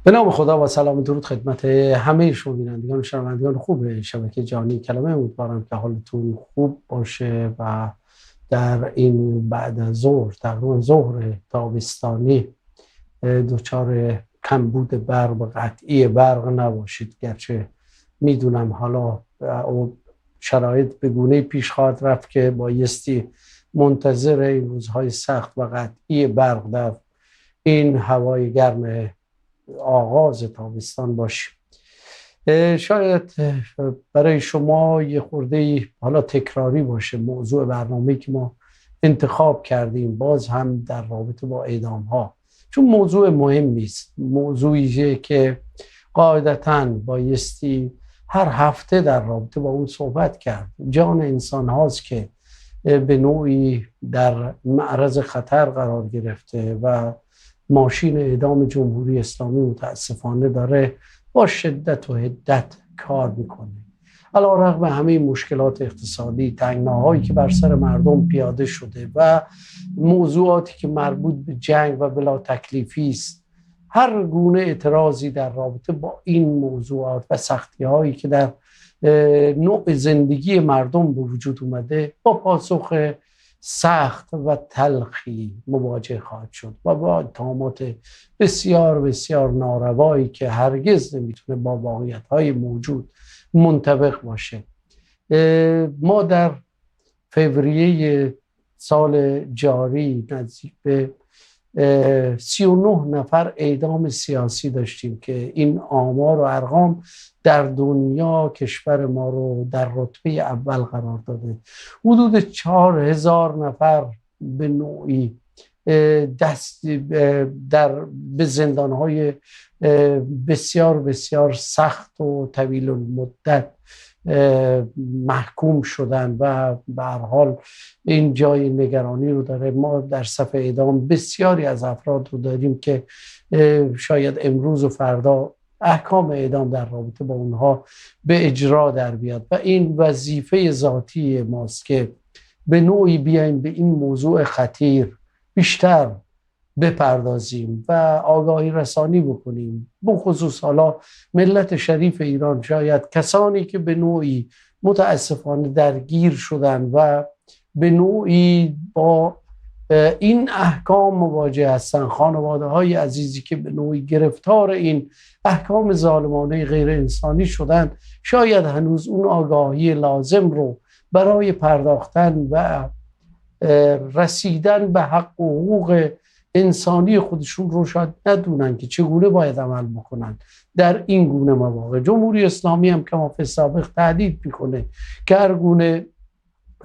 به نام خدا و سلام و درود خدمت همه شما بینندگان و شنوندگان خوب شبکه جهانی کلمه. امیدوارم که حالتون خوب باشه و در این بعد از ظهر، تقریبا ظهر تابستانی، دچار کمبود برق و قطعی برق نباشید. گرچه میدونم حالا شرایط به گونه پیش خواهد رفت که بایستی منتظر این روزهای سخت و قطعی برق در این هوای گرم آغاز تابستان باشیم. شاید برای شما یه خورده حالا تکراری باشه موضوع برنامه‌ای که ما انتخاب کردیم، باز هم در رابطه با اعدام ها، چون موضوع مهمی است، موضوعیه که قاعدتاً بایستی هر هفته در رابطه با اون صحبت کرد. جان انسان هاست که به نوعی در معرض خطر قرار گرفته و ماشین اعدام جمهوری اسلامی متاسفانه داره با شدت و حدت کار میکنه. علیرغم همه مشکلات اقتصادی، تنگناهایی که بر سر مردم پیاده شده و موضوعاتی که مربوط به جنگ و بلا تکلیفی است، هر گونه اعتراضی در رابطه با این موضوعات و سختی هایی که در نوع زندگی مردم به وجود اومده با پاسخ سخت و تلخی مواجه خواهد شد و با اتهامات بسیار بسیار ناروایی که هرگز نمیتونه با واقعیت‌های موجود منطبق باشه. ما در فوریه سال جاری نزدیک به 39 نفر اعدام سیاسی داشتیم که این آمار و ارقام در دنیا کشور ما رو در رتبه اول قرار داده. حدود 4000 نفر به نوعی به زندانهای بسیار بسیار سخت و طویل المدت محکوم شدن و به هر حال این جای نگرانی رو داره. ما در صف اعدام بسیاری از افراد رو داریم که شاید امروز و فردا احکام اعدام در رابطه با اونها به اجرا در بیاد و این وظیفه ذاتی ماست که به نوعی بیایم به این موضوع خطیر بیشتر بپردازیم و آگاهی رسانی بکنیم، بخصوص حالا ملت شریف ایران. شاید کسانی که به نوعی متاسفانه درگیر شدن و به نوعی با این احکام مواجه هستن، خانواده های عزیزی که به نوعی گرفتار این احکام ظالمانه غیر انسانی شدن، شاید هنوز اون آگاهی لازم رو برای پرداختن و رسیدن به حق و حقوق انسانی خودشون رو شاید ندونن که چگونه باید عمل بکنن در این گونه مواقع. جمهوری اسلامی هم که فی سابق تهدید میکنه که هر گونه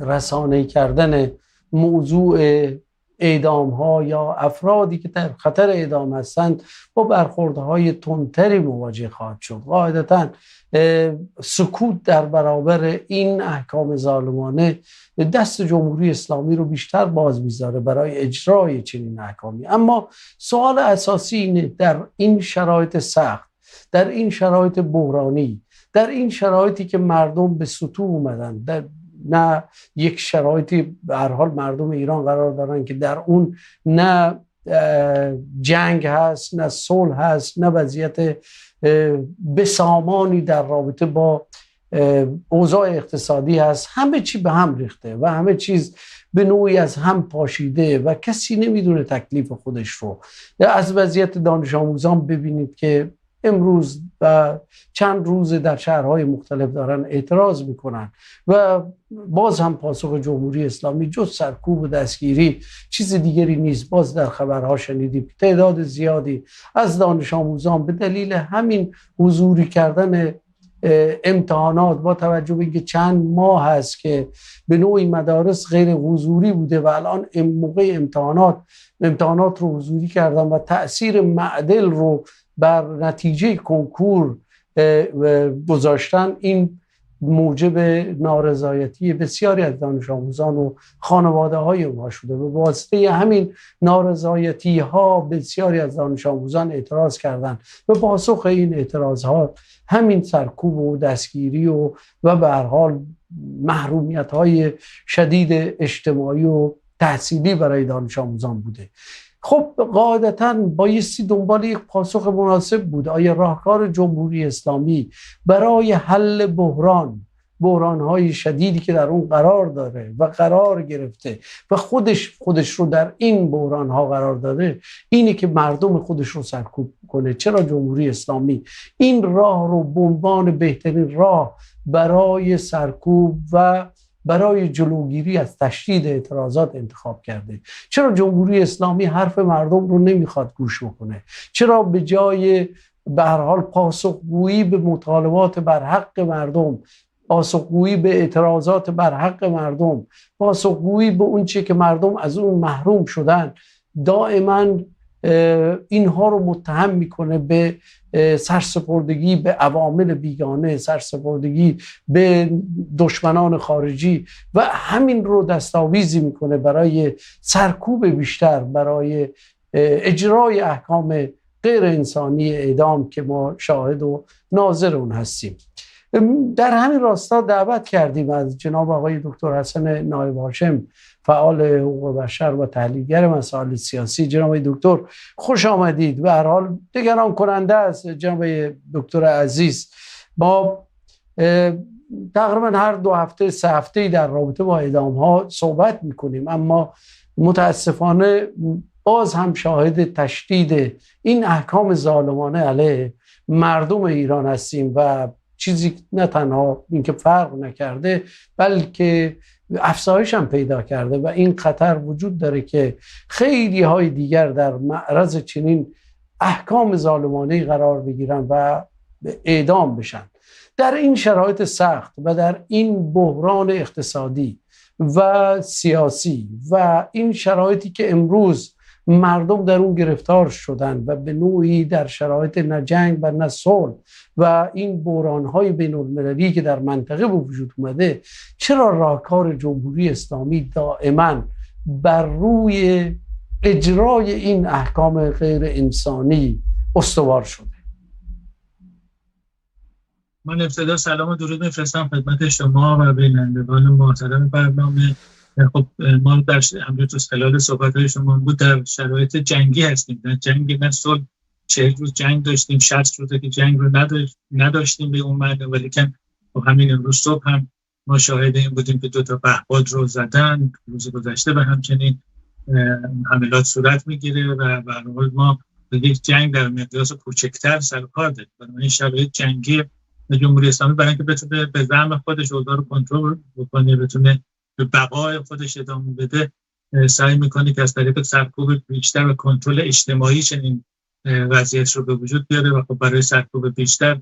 رسانه‌ای کردن موضوع اعدام ها یا افرادی که در خطر اعدام هستند با برخوردهای تندتری مواجه خواهد شد. قاعدتاً سکوت در برابر این احکام ظالمانه دست جمهوری اسلامی رو بیشتر باز میذاره برای اجرای چنین احکامی. اما سوال اساسی اینه، در این شرایط سخت، در این شرایط بحرانی، در این شرایطی که مردم به سطوح اومدن، در نه یک شرایطی به هر حال مردم ایران قرار دارن که در اون نه جنگ هست، نه صلح هست، نه وضعیت بسامانی در رابطه با اوضاع اقتصادی هست. همه چی به هم ریخته و همه چیز به نوعی از هم پاشیده و کسی نمیدونه تکلیف خودش رو. از وضعیت دانش آموزان ببینید که امروز و چند روز در شهرهای مختلف دارن اعتراض میکنن و باز هم پاسخ جمهوری اسلامی جز سرکوب و دستگیری چیز دیگری نیست. باز در خبرها شنیدیم تعداد زیادی از دانش آموزان به دلیل همین حضوری کردن امتحانات، با توجه به اینکه چند ماه هست که به نوعی مدارس غیر حضوری بوده و الان موقع امتحانات رو حضوری کردن و تأثیر معدل رو بر نتیجه کنکور گذاشتن، این موجب نارضایتی بسیاری از دانش آموزان و خانواده های اونها شده. به واسطه همین نارضایتی ها بسیاری از دانش آموزان اعتراض کردند. به پاسخ این اعتراض ها همین سرکوب و دستگیری و به هر حال محرومیت های شدید اجتماعی و تحصیلی برای دانش آموزان بوده. خب قاعدتاً بایستی دنبال یک پاسخ مناسب بود. آیا راهکار جمهوری اسلامی برای حل بحران‌های شدیدی که در اون قرار داره و قرار گرفته و خودش رو در این بحران‌ها قرار داده اینه که مردم خودش رو سرکوب کنه؟ چرا جمهوری اسلامی این راه رو به عنوان بهترین راه برای سرکوب و برای جلوگیری از تشدید اعتراضات انتخاب کرده؟ چرا جمهوری اسلامی حرف مردم رو نمیخواد گوش بکنه؟ چرا به جای به هر حال پاسخگویی به مطالبات بر حق مردم، پاسخگویی به اعتراضات بر حق مردم، پاسخگویی به اون چیه که مردم از اون محروم شدن، دائما اینها رو متهم میکنه به سرسپردگی به عوامل بیگانه، سرسپردگی به دشمنان خارجی و همین رو دستاویزی میکنه برای سرکوب بیشتر، برای اجرای احکام غیر انسانی اعدام که ما شاهد و ناظر اون هستیم. در همین راستا دعوت کردیم از جناب آقای دکتر حسن نایب هاشم، فعال حقوق بشر و تحلیلگر مسائل سیاسی. جناب آقای دکتر خوش آمدید. به هر حال نگران کننده است جناب دکتر عزیز. ما تقریبا هر 2 هفته 3 هفته در رابطه با اعدام ها صحبت میکنیم، اما متاسفانه باز هم شاهد تشدید این احکام ظالمانه علیه مردم ایران هستیم و چیزی نه تنها اینکه فرق نکرده بلکه افزایش هم پیدا کرده و این خطر وجود داره که خیلی های دیگر در معرض چنین احکام ظالمانه قرار بگیرن و اعدام بشن. در این شرایط سخت و در این بحران اقتصادی و سیاسی و این شرایطی که امروز مردم در اون گرفتار شدن و به نوعی در شرایط نه جنگ و نه صلح و این بحران‌های بین‌المللی که در منطقه به وجود اومده، چرا راهکار جمهوری اسلامی دائما بر روی اجرای این احکام غیر انسانی استوار شده؟ من ابتدا سلام و درود میفرستم خدمت شما و بینندگان محترم برنامه. خب ما در همونطور خلال صحبت‌های شما بود در شرایط جنگی هستیم، در جنگ نه صلح. 40 روز جنگ داشتیم، 60 روزه که جنگ رو نداشتیم به اون معنی، ولیکن خب همین امروز صبح هم ما شاهد این بودیم که 2 تا پهپاد رو زدن. روز گذشته به همچنین حملات صورت میگیره و به هر حال ما به یک جنگ در مقیاس کوچکتر سر کار داریم. بنابراین شرایط جنگی جمهوری اسلامی برای اینکه بتونه به زعم خودش اوضاع رو کنترل بکنه، بتونه به بقای خودش ادامه بده، سعی میکنه که از طریق سرکوب بیشتر و کنترل اجتماعی چنین وضعیت رو به وجود بیاره و خب برای سرکوب بیشتر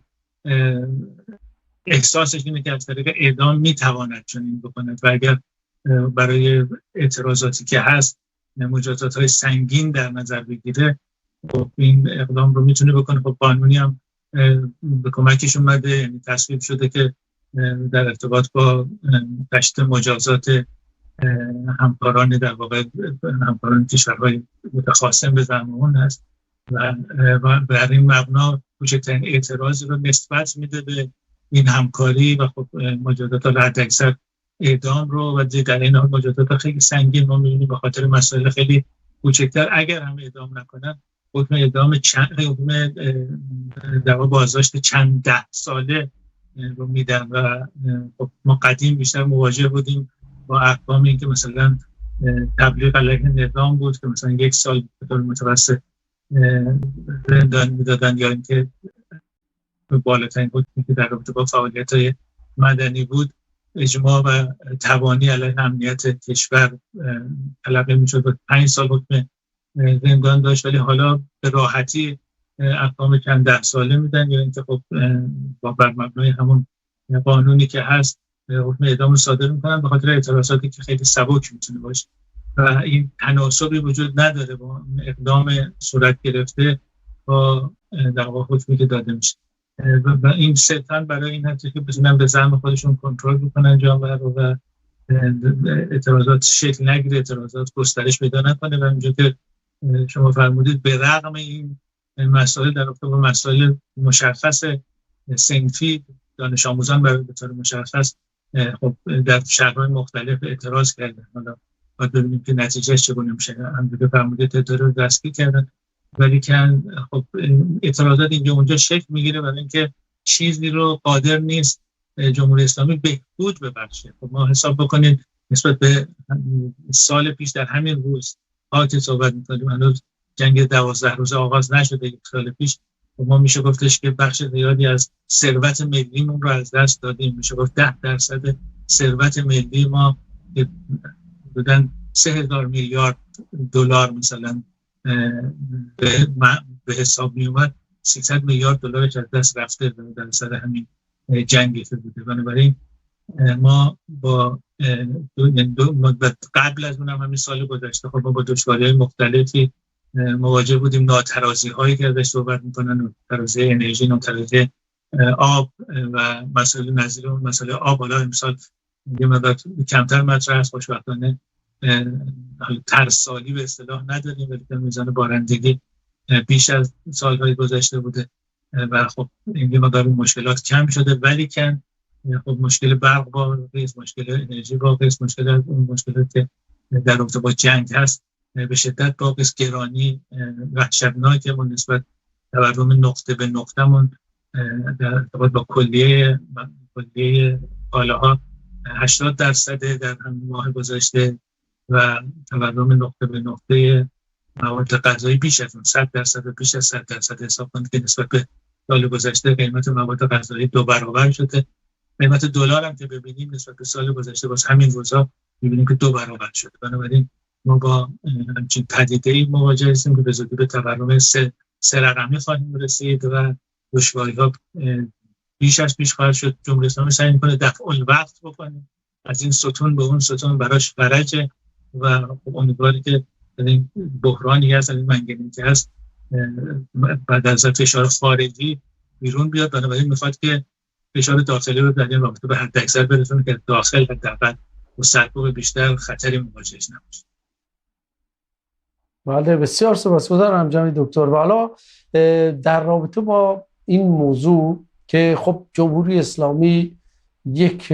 احساسش اینه که از طریق اعدام میتواند چنین بکنه و اگر برای اعتراضاتی که هست مجازات‌های سنگین در نظر بگیره، خب این اقدام رو میتونه بکنه. خب قانونی هم به کمکش اومده، یعنی تصویب شده که در ارتباط با تشدید مجازات همکاران در واقع همکاران کشورهای متخاصم به زعم اون هست و بر این مبنا کوچکترین اعتراضی رو نسبت میده به این همکاری و خب مجازات حداکثر اعدام رو و در این حال مجازات خیلی سنگین ما می‌بینیم به خاطر مسائل خیلی کوچکتر اگر هم اعدام نکنن حکم اعدام حکم در بازداشت چند 10 ساله رو میدن و خب ما قدیم بیشتر مواجه بودیم با احکام این که مثلا تبلیغ علیه نظام بود که مثلا 1 سال به طور متوسط زندان میدادن، یا اینکه بالاترین حکمی که در رابطه با فعالیت‌های مدنی بود اجماع و توانی علیه امنیت کشور تلقی میشد و 5 سال حکم زندان داشت، ولی حالا به راحتی احکام چند 10 ساله میدن، یا اینکه خب با بر مبنای همون قانونی که هست حکم اعدام رو صادر میکنن به خاطر اعتراضاتی که خیلی سبک میتونه باشه و این تناسبی وجود نداره با اقدام صورت گرفته با در واقع حکمی که داده میشه و این صرفاً برای این هست که بتونن به زعم خودشون کنترل بکنن جامعه رو و اعتراضات شکل نگیره، اعتراضات گسترش پیدا نکنه و اینجا که شما فرمودید به رغم این مسائل در رابطه با مسائل مشخص صنفی دانش آموزان به طور مشخص خب در شهرهای مختلف اعتراض کردن. حالا باید ببینیم که نتیجهش چگونه میشه. امریکا فرموده تعداد رو دستگیر کردن، ولی که خب اعتراضات اینجا اونجا شکل میگیره برای اینکه چیزی رو قادر نیست جمهوری اسلامی بهبود ببخشه. خب ما حساب بکنید نسبت به سال پیش در همین روز که صحبت می‌کنیم، هنوز جنگ 12 روزه آغاز نشده. یک سال پیش ما میشه گفتش که بخش زیادی از ثروت ملیمون رو از دست دادیم. میشه گفت 10% ثروت ملی ما بودن 3000 میلیارد دلار مثلا به حساب می اومد، 300 میلیارد دلارش از دست رفته در سر همین جنگی که بوده. بنابراین ما با قبل از اونم همین سال گذشته خب ما با دشواری‌های مختلفی مواجه بودیم. ناترازی‌هایی که ازش صحبت می‌کنن، ناترازی انرژی، ناترازی آب و مسائل نظیر اون مسئله آب. حالا امسال یه مقدار کمتر مطرح است، خوشبختانه ترسالی به اصطلاح نداریم، ولی میزان بارندگی بیش از سال‌های گذشته بوده و خب این مقدار مشکلات کم شده. ولی که خب مشکل برق باقی است، مشکل انرژی باقی است، مشکل از اون مشکلات که در رابطه با جنگ هست به شدت باقی است. گرانی وحشتناکی که نسبت تورم نقطه به نقطه‌مون در ارتباط با کلیه کالاها 80% در همین ماه گذشته و تورم نقطه به نقطه مواد غذایی بیش از اون 100% و بیش از 100% حساب کنید که نسبت به سال گذشته قیمت مواد غذایی 2 برابر شده. قیمت دلار هم که ببینیم نسبت به سال گذشته باز همین روزا می‌بینیم که 2 برابر شده. بنابراین ما با همچین پدیده‌ای مواجه هستیم که به زودی به تورم 3 رقمی خواهیم رسید و دشواری‌ها بیش از پیش خواهد شد. جمهوری اسلامی سعی می‌کنه دفع الوقت بکنه، از این ستون به اون ستون براش فرجه و امیدواری که این بحرانی هست، این منگنه‌ای که هست بعد از فشار خارجی بیرون بیاد. بنابراین میخواد که فشار داخلی رو در این رابطه به حد اکثر برسونه که داخل حداقل با سرکوب بیشتر خطری مواجهش نباشه. بله، بسیار سپاسگزارم جناب دکتر. و حالا در رابطه با این موضوع که خب جمهوری اسلامی یک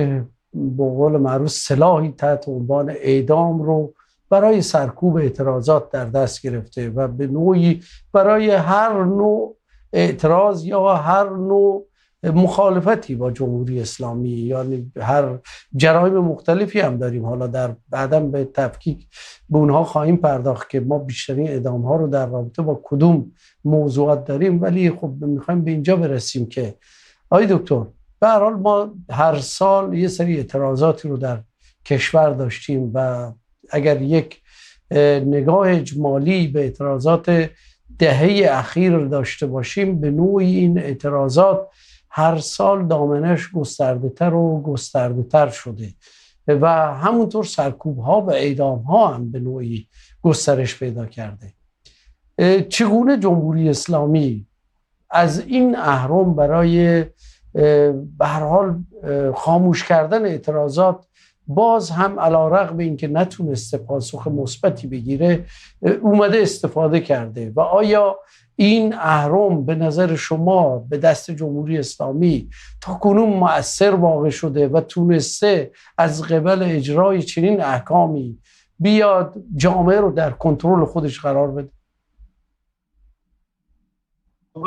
به قول معروف سلاحی تحت عنوان اعدام رو برای سرکوب اعتراضات در دست گرفته و به نوعی برای هر نوع اعتراض یا هر نوع مخالفتی با جمهوری اسلامی، یعنی هر جرایم مختلفی هم داریم، حالا در بعداً به تفکیک به اونها خواهیم پرداخت که ما بیشترین اعدام ها رو در رابطه با کدوم موضوعات داریم. ولی خب میخوایم به اینجا برسیم که آقای دکتر به هر حال ما هر سال یه سری اعتراضاتی رو در کشور داشتیم و اگر یک نگاه اجمالی به اعتراضات دهه اخیر داشته باشیم، به نوعی این اعتراضات هر سال دامنش گسترده تر و گسترده تر شده و همونطور سرکوب ها و اعدام ها هم به نوعی گسترش پیدا کرده. چگونه جمهوری اسلامی از این اهرم برای به هر حال خاموش کردن اعتراضات باز هم علیرغم اینکه نتونسته پاسخ مثبتی بگیره اومده استفاده کرده و آیا این اهرم به نظر شما به دست جمهوری اسلامی تا کنون مؤثر واقع شده و تونسته از قبل اجرای چنین احکامی بیاد جامعه رو در کنترل خودش قرار بده؟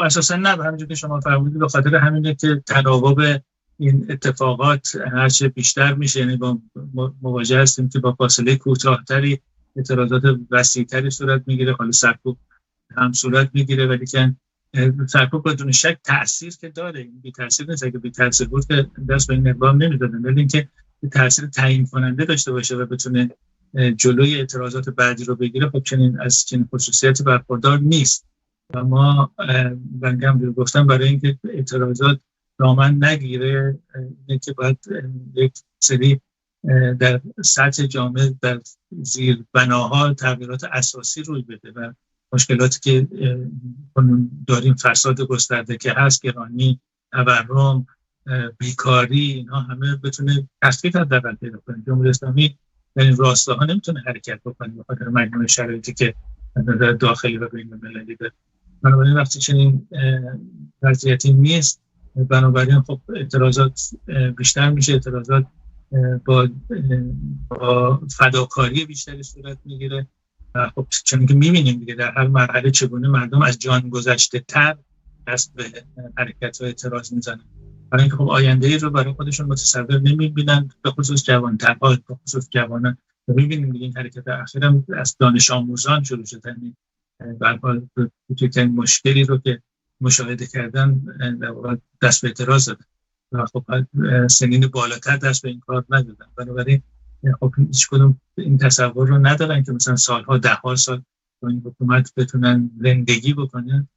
اساسا نه، همونجوری که شما فرمودید به خاطر همینه که تناوب این اتفاقات هرچه بیشتر میشه، یعنی با مواجه هستیم که با فاصله کوتاه‌تری اعتراضات وسیع‌تری صورت میگیره. حالا سرکوب هم صورت میگیره، ولی که سرکوب بدون شک تأثیر که داره، این بی تأثیر نیست. اگه بی تأثیر بود که دست به این اقدام نمی‌دادن، ولی اینکه تأثیر تعیین کننده داشته باشه و بتونه جلوی اعتراضات بعدی رو بگیره، خب چنین از چنین خصوصیتی برخوردار نیست. و ما بنگم گفتم برای اینکه اعتراضات دامن نگیره اینه که باید یک سری در سطح جامعه در زیر بناها تغییرات اساسی روی بده و مشکلاتی که داریم، فساد گسترده که هست، گرانی، تورم، بیکاری، اینها همه بتونه تثبیت حداقل پیدا کنه. جمهوری اسلامی در این راستاها نمیتونه حرکت بکنه به خاطر مجموعه شرایطی که در داخلی و بین‌المللی داره. بنابراین وقتی چنین وضعیتی نیست، بنابراین خب اعتراضات بیشتر میشه، اعتراضات با فداکاری بیشتری صورت میگیره. خب چون که میبینیم دیگه در هر مرحله چگونه مردم از جان گذشته تر دست به حرکت و اعتراض میزنن، برای اینکه خب آینده ای رو برای خودشون متصور نمیبینن، به خصوص جوان‌ترها، به خصوص جوانان. میبینیم دیگه این حرکت اخیرم از دانش آموزان شروع شده، به هر حال بزرگترین مشکلی رو که مشاهده کردن در واقع دست به اعتراض دادن و خب سنین بالاتر دست به این کار ندادن. بنابراین خب هیچ کدوم این تصور رو ندارن که مثلا سالها، ده‌ها سال با این حکومت بتونن زندگی بکنن.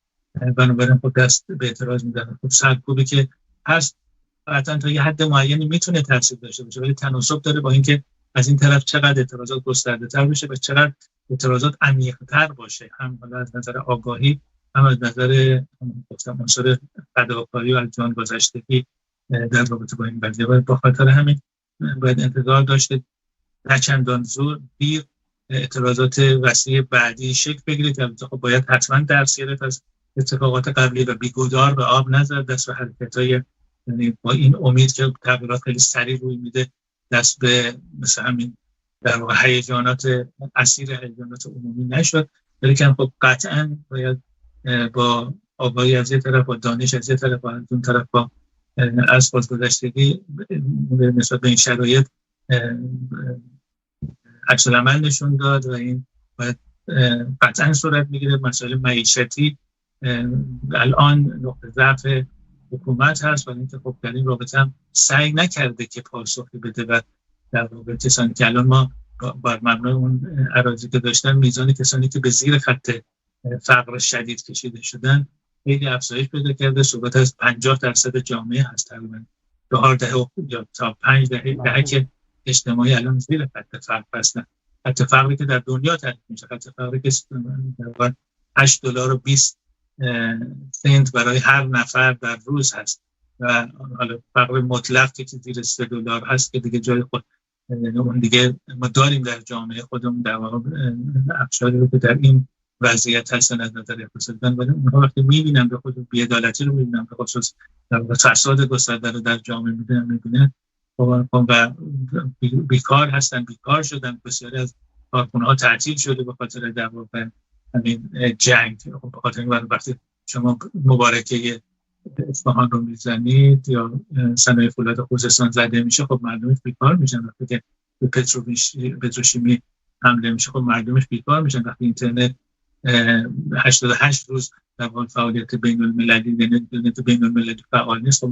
بنابراین خب دست به اعتراض میدن. خب سرکوبی که هست قطعا تا یه حد معینی میتونه تاثیر داشته باشه، ولی تناسب داره با اینکه از این طرف چقدر اعتراضات گسترده تر بشه و چقدر اعتراضات عمیق تر باشه، هم از نظر آگاهی، هم از نظر عنصر فداکاری و از جان گذشتگی در رابطه با این قضیه. و با خاطر همین باید انتظار داشته نه چندان زود دیر اعتراضات وسیع بعدی شکل بگیره که خب باید حتما درس گرفت از اتفاقات قبلی و بیگدار به آب نزد، دست به حرکت‌های، یعنی با این امید که تغییرات خیلی سریع روی میده دست به مثل همین در واقع اسیر هیجانات عمومی نشد. ولی خب قطعا باید با آگاهی از یه طرف، با دانش از یه طرف، از اون طرف با از بازگذشتگی نسبت به این شرایط عکس العمل نشون داد و این باید قطعا صورت میگیره. مسائل معیشتی الان نقطه ضعف حکومت هست، ولی اینکه خب در این رابطه هم سعی نکرده که پاسخی بده و در واقع کسانی که الان ما بر مبنای اون اراضی که داشتن، میزان کسانی که به زیر خط فقر شدید کشیده شدن خیلی افزایش پیدا کرده. صحبت از 50% جامعه هست، تقریبا 4 دهه یا تا 5 دهه که اجتماعی الان زیر خط فقر هستن. خط فقری که در دنیا تعریف میشه، خط فقری که $8.20 برای هر نفر در روز هست و حالا فقر مطلق که زیر $3 هست که دیگه جای خود، اون دیگه ما داریم در جامعه خودمون در واقع افرادی رو که در این وضعیت هستن از نظر اقتصادی. ولی اونها وقتی میبینن به خود بی‌عدالتی رو میبینن، به خصوص فساد گسترده رو در جامعه میبینن و بیکار هستن، بیکار شدن، بسیاری از کارخونه‌ها تعطیل شده به خاطر در واقع همین جنگ. به خاطر این وقتی شما مبارکه اصفهان رو میزنید یا صنایع فولاد خوزستان زده میشه، خب مردمش بیکار میشن. وقتی که به پتروشیمی حمله میشه، خب مردمش بیکار میشن. وقتی اینترنت 88 روز در حال فعالیت بین المللی فعال نیست، خب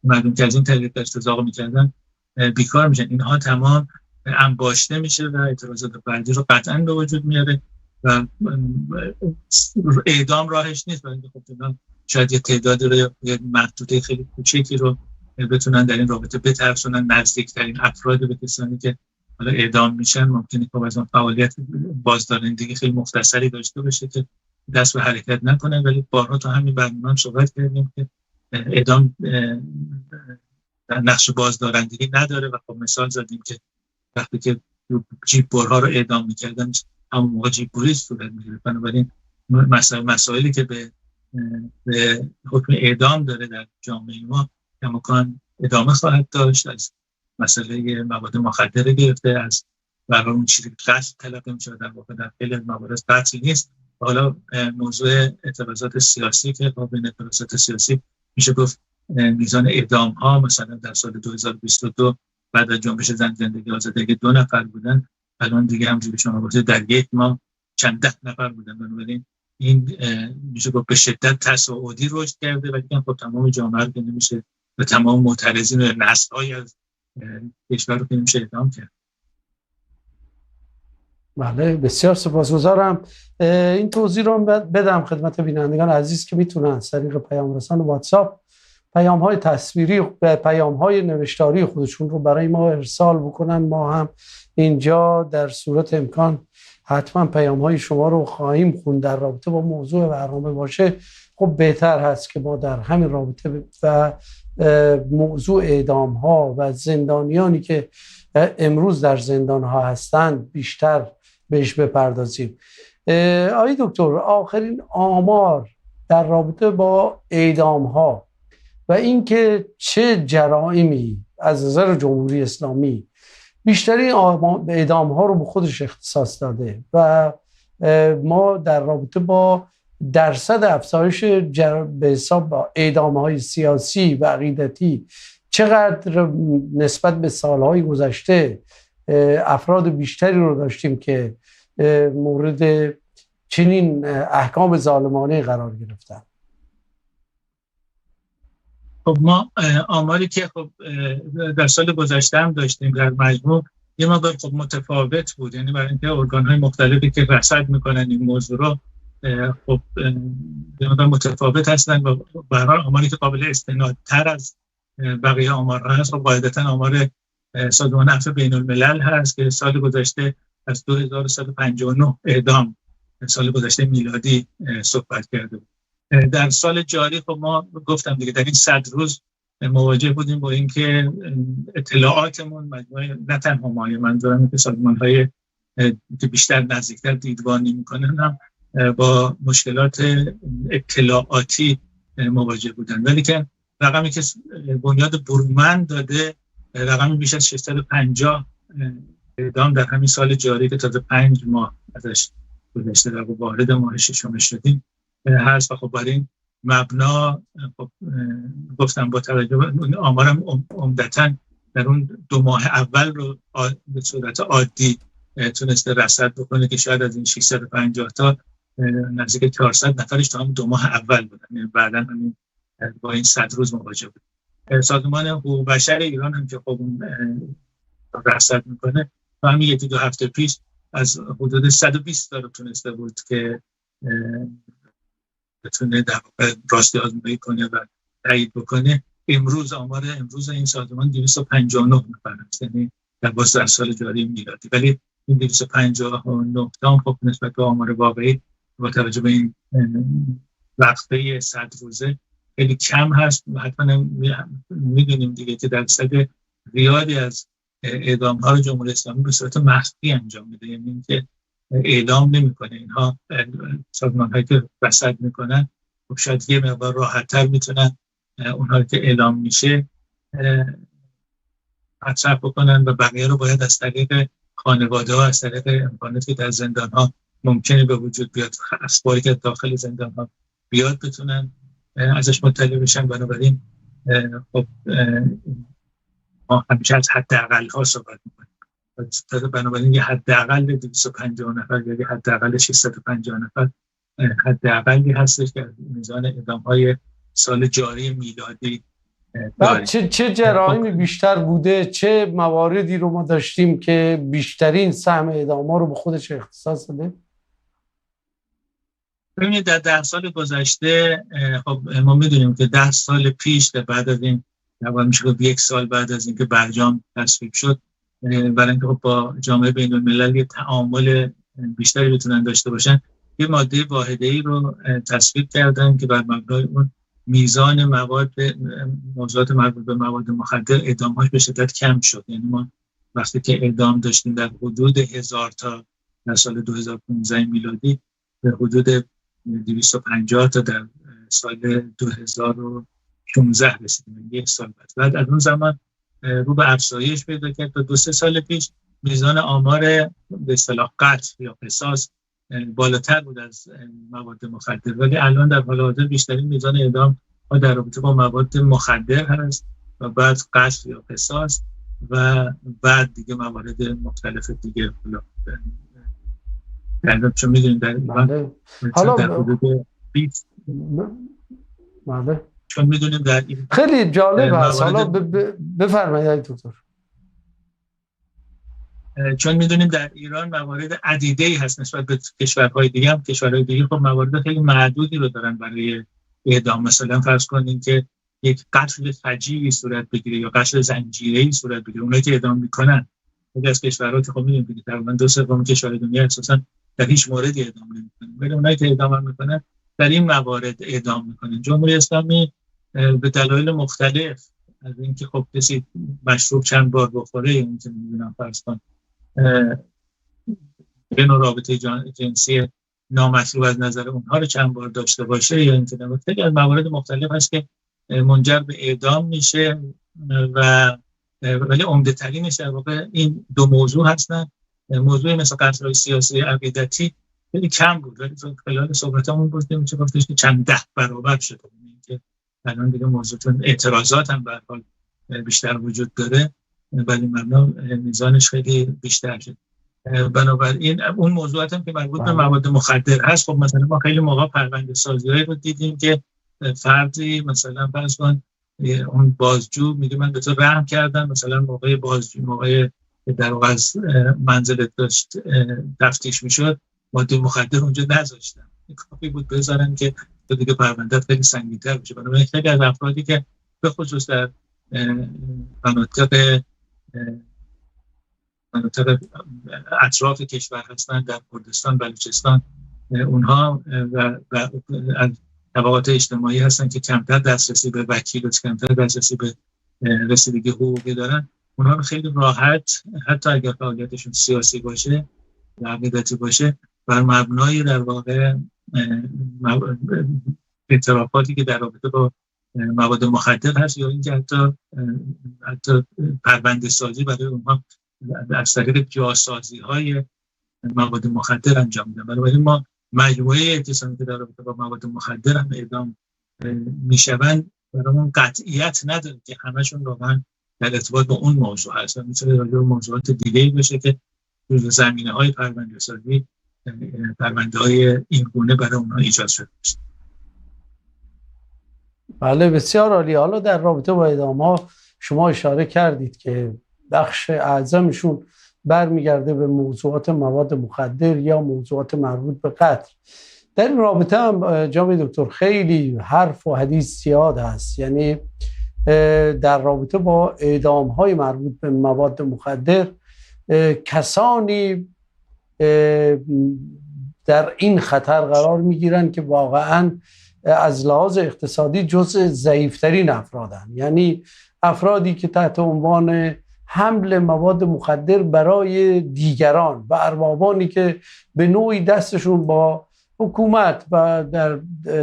مردم که از این طریق استزاغ میکردن بیکار میشن. اینها تمام انباشته میشه و اعتراضات بعدی رو قطعا به وجود میاره و اعدام راهش نیست، برای اینکه خب شاید یه تعداد رو یه محدوده خیلی کوچیکی رو بتونن در این رابطه بترسونن. نزدیکترین افراد به کسانی که حالا اعدام میشن ممکنه که از اون فعالیت بازدارندگی خیلی مختصری داشته باشه که دست به حرکت نکنه. ولی بارها تو همین برنامه صحبت کردیم که اعدام نقش بازدارندگی نداره و خب مثال زدیم که وقتی که جیببرها رو اعدام میکردن همون موقع جیببری صورت میگیره. بنابراین مسائلی که به حکم اعدام داره در جامعه ما کماکان ادامه خواهد داشت، از مسئله مواد مخدر گرفته، از برای اون چیزی که قتل تلقی میشه در واقع در خیلی موارد قتل نیست. حالا موضوع اعتراضات سیاسی که بین اعتراضات سیاسی میشه گفت میزان اعدام ها مثلا در سال 2022 بعد از جنبش زن زندگی آزادی که 2 نفر بودن، الان دیگه همونجوری شما گفتید در یک ماه چند ده نفر بودن. بنابراین این میشه گفت به شدت تصاعدی رشد کرده و دیگه خب تمام جامعه رو که نمیشه و تمام معترضین و نسل‌های از کشور رو که نمیشه اعدام کرد. بله، بسیار سپاسگزارم. این توضیح رو بدم خدمت بینندگان عزیز که میتونن از طریق پیام رسان واتساپ پیام‌های تصویری و پیام‌های نوشتاری خودشون رو برای ما ارسال بکنن. ما هم اینجا در صورت امکان حتما پیام‌های شما رو خواهیم خوند. در رابطه با موضوع برنامه باشه خب بهتر هست که ما در همین رابطه و موضوع اعدام‌ها و زندانیانی که امروز در زندان‌ها هستند بیشتر بهش بپردازیم. آقای دکتر، آخرین آمار در رابطه با اعدام‌ها و اینکه چه جرائمی از نظر جمهوری اسلامی بیشترین اعدام ها رو به خودش اختصاص داده و ما در رابطه با درصد افزایش به حساب اعدام های سیاسی و عقیدتی چقدر نسبت به سالهای گذشته افراد بیشتری رو داشتیم که مورد چنین احکام ظالمانه قرار گرفتن. خب ما آماری که خب در سال گذشته هم داشتیم در مجموع یه مقدار خب متفاوت بود، یعنی برای اینکه ارگان‌های مختلفی که رصد میکنن این موضوع رو خب یه مقدار متفاوت هستن و به هر حال آماری که قابل استنادتر از بقیه آمار هست خب قاعدتاً آمار سازمان عفو بین‌الملل هست که سال گذشته از 2159 اعدام سال گذشته میلادی صحبت کرده. در سال جاری خب ما گفتم دیگه در این 100 روز مواجه بودیم با اینکه اطلاعاتمون مجموعه نه تنها ما، منظورم که سازمان‌های که بیشتر نزدیکتر دیدبانی میکنن هم با مشکلات اطلاعاتی مواجه بودن، ولی که رقمی که بنیاد برومند داده رقمی بیش از 650 اعدام در همین سال جاری که تازه 5 ماه ازش گذشته در وارد ماه ششم شدیم هست. و خب برای این مبنا خب گفتم با توجه به آمارم عمدتاً در اون 2 ماه اول رو به صورت عادی تونسته رصد بکنه که شاید از این 650 تا نزدیک 400 نفرش تا هم 2 ماه اول بودن، یعنی بعداً همین با این 100 روز مواجه بود. سازمان حقوق بشر ایران هم که خب رصد میکنه و همین 1-2 هفته پیش از حدود 120 تا رو تونسته بود که بتونه در واقع راستی آزمایی کنه و تایید بکنه. آمار امروز این سازمان 259 نفر است، یعنی در سال جاری میلادی، ولی این 259 تا خب نسبت به آمار واقعی با توجه به این وقفه 100 روزه خیلی کم هست. و حتما میدونیم دیگه که درصد زیادی از اعدام ها رو جمهوری اسلامی به صورت مخفی انجام میده، یعنی اینکه اعلام نمیکنه. اینها سازمان هایی که رصد میکنن خب شاید یه مقدار راحت‌تر میتونن اونها که اعلام میشه مطرح بکنن و بقیه رو باید از طریق خانواده ها، از طریق امکاناتی که در زندان ها ممکنه به وجود بیاد، اخباری که داخل زندان ها بیاد بتونن ازش مطلع بشن. بنابراین خب ما همیشه از حداقل ها صحبت میکنیم. بنابراین یه حداقل 250 نفر یا یه حداقل 650 نفر حداقلی هستش که میزان اعدام های سال جاری میلادی داریم. چه جرائمی بیشتر بوده؟ چه مواردی رو ما داشتیم که بیشترین سهم اعدام ها رو به خودش اختصاص داده؟ ببینید در 10 سال گذشته خب ما میدونیم که 10 سال پیش بعد از این میشه که 1 سال بعد از اینکه برجام تصویب شد، برای اینکه خب با جامعه بین الملل یه تعامل بیشتری بتونن داشته باشن، یه ماده واحده‌ای رو تصویب کردن که بر مبنای اون میزان موضوعات مربوط به مواد مخدر اعدام‌هاش به شدت کم شد. یعنی ما وقتی که اعدام داشتیم در حدود 1000 تا در سال 2015 میلادی به حدود 250 تا در سال 2016 رسیدیم، 1 سال بعد از اون زمان رو به افزایش پیدا کرد. تا 2-3 سال پیش میزان آمار به اصطلاح قتل یا قصاص بالاتر بود از مواد مخدر، ولی الان در حال حاضر بیشترین میزان اعدام ها در رابطه با مواد مخدر هست و بعد قتل یا قصاص و بعد دیگه موارد مختلف دیگه. حالا چون میدونیم در ایران حالا در حدود 20 چون میدونیم در خیلی جالب هست. حالا بفرمایید دکتر. چون میدونیم در ایران موارد عدیده‌ای هست نسبت به کشورهای دیگه، هم کشورهای دیگه خب موارد خیلی معدودی رو دارن برای اعدام. مثلا فرض کنین که یک قتل فجیعی صورت بگیره یا قتل زنجیره‌ای صورت بگیره، اونایی که اعدام میکنن خیلی از کشورها که خب میدونیم که تقریبا 2/3 کشورهای دنیا اساسا در هیچ موردی اعدام نمیکنن، ولی اونایی که اعدام میکنن در این موارد اعدام میکنن. جمهوری اسلامی به دلایل مختلف، از اینکه خب کسی مشروب چند بار بخوره یا اینکه نمیدونم فرض کن به نوع رابطه جنسی نامطلوب از نظر اونها رو چند بار داشته باشه یا اینکه خیلی از موارد مختلف هست که منجر به اعدام میشه و ولی عمده ترینش در واقع این دو موضوع هستن. موضوع مثل قتل‌های سیاسی عقیدتی خیلی کم بود، ولی خلال صحبتامون میشه گفتش که چند ده برابر شده. یعنی که الان دیگه موضوع اعتراضات هم به هر حال بیشتر وجود داره، ولی مبنا میزانش خیلی بیشتر شد. بنابراین اون موضوعات هم که مربوط به مواد مخدر هست، خب مثلا ما خیلی موقع پرونده سازی‌هایی رو دیدیم که فردی مثلا فرض کن اون بازجو میگه من به تو رحم کردم، مثلا موقع بازجو، موقع در واقع از منزلت داشت تفتیش میشد، ماده مخدر اونجا نذاشتن، کافی بود بذارن که تو دیگه پرونده‌ات خیلی سنگین‌تر بشه. بنابراین خیلی از افرادی که به خصوص در مناطق اطراف کشور هستن، در کردستان، بلوچستان، اونها و از طبقات اجتماعی هستن که کمتر دسترسی به وکیل و کمتر دسترسی به رسیدگی حقوقی دارن، اونها رو خیلی راحت، حتی اگر فعالیتشون سیاسی باشه و عقیدتی باشه، بر مبنای در واقع اعترافاتی که در رابطه با مواد مخدر هست یا اینکه حتی پرونده سازی برای اونها از طریق جاسازی های مواد مخدر انجام میدن. بنابراین ما مجموعه اعتصامی که در رابطه با مواد مخدر هم اعدام میشوند برامون قطعیت نداره که همشون واقعا در ارتباط با اون موضوع هست و میتونه راجع به موضوعات دیگه‌ای باشه که روی زمینه‌های پرونده سازی پرونده‌های این گونه برای اونها ایجاد شده باشه. بله بسیار عالی. حالا در رابطه با اعدام‌ها شما اشاره کردید که بخش اعظمشون برمیگرده به موضوعات مواد مخدر یا موضوعات مربوط به قتل. در این رابطه هم جناب دکتر خیلی حرف و حدیث زیاد هست، یعنی در رابطه با اعدام‌های مربوط به مواد مخدر کسانی در این خطر قرار میگیرن که واقعاً از لحاظ اقتصادی جزء ضعیفترین افرادن، یعنی افرادی که تحت عنوان حمل مواد مخدر برای دیگران و اربابانی که به نوعی دستشون با حکومت و در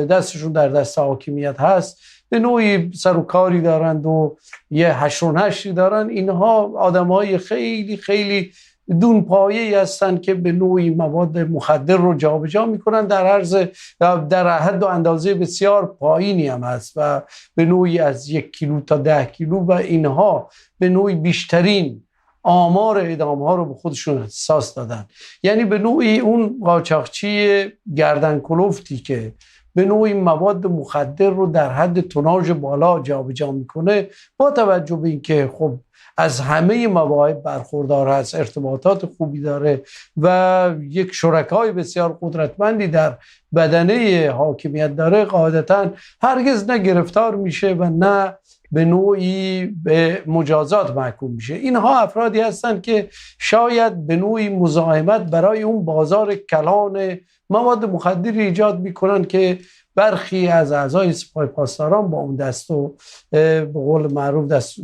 دستشون در دست حاکمیت هست به نوعی سر و کاری دارند و یه حشر و نشری دارن، اینها آدمای خیلی خیلی دون پایه‌ای هستن که به نوعی مواد مخدر رو جابجا میکنن در حد و اندازه بسیار پایینی هم هست و به نوعی از 1 کیلو تا 10 کیلو و اینها به نوعی بیشترین آمار اعدام ها رو به خودشون اختصاص دادن. یعنی به نوعی اون قاچاقچی گردن کلفتی که به نوعی مواد مخدر رو در حد توناژ بالا جابجا میکنه، با توجه به اینکه خب از همه مواهب برخوردار هست، ارتباطات خوبی داره و یک شرکای بسیار قدرتمندی در بدنه حاکمیت داره، قاعدتاً هرگز نه گرفتار میشه و نه به نوعی به مجازات محکوم میشه. اینها افرادی هستند که شاید به نوعی مزاحمت برای اون بازار کلان مواد مخدر ایجاد میکنن که برخی از اعضای سپاه پاسداران با اون دست و به قول معروف دست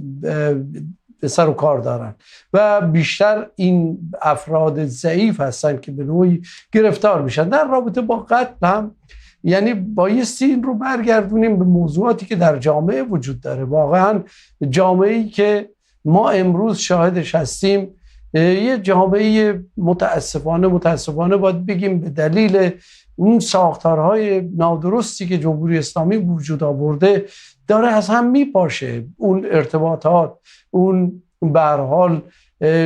به سر و کار دارن و بیشتر این افراد ضعیف هستن که به نوعی گرفتار میشن. در رابطه با قتل هم یعنی بایستی این رو برگردونیم به موضوعاتی که در جامعه وجود داره. واقعا جامعه‌ای که ما امروز شاهدش هستیم یه جامعه متاسفانه باید بگیم به دلیل اون ساختارهای نادرستی که جمهوری اسلامی وجود آورده داره از هم میپاشه. اون ارتباطات، اون به هر حال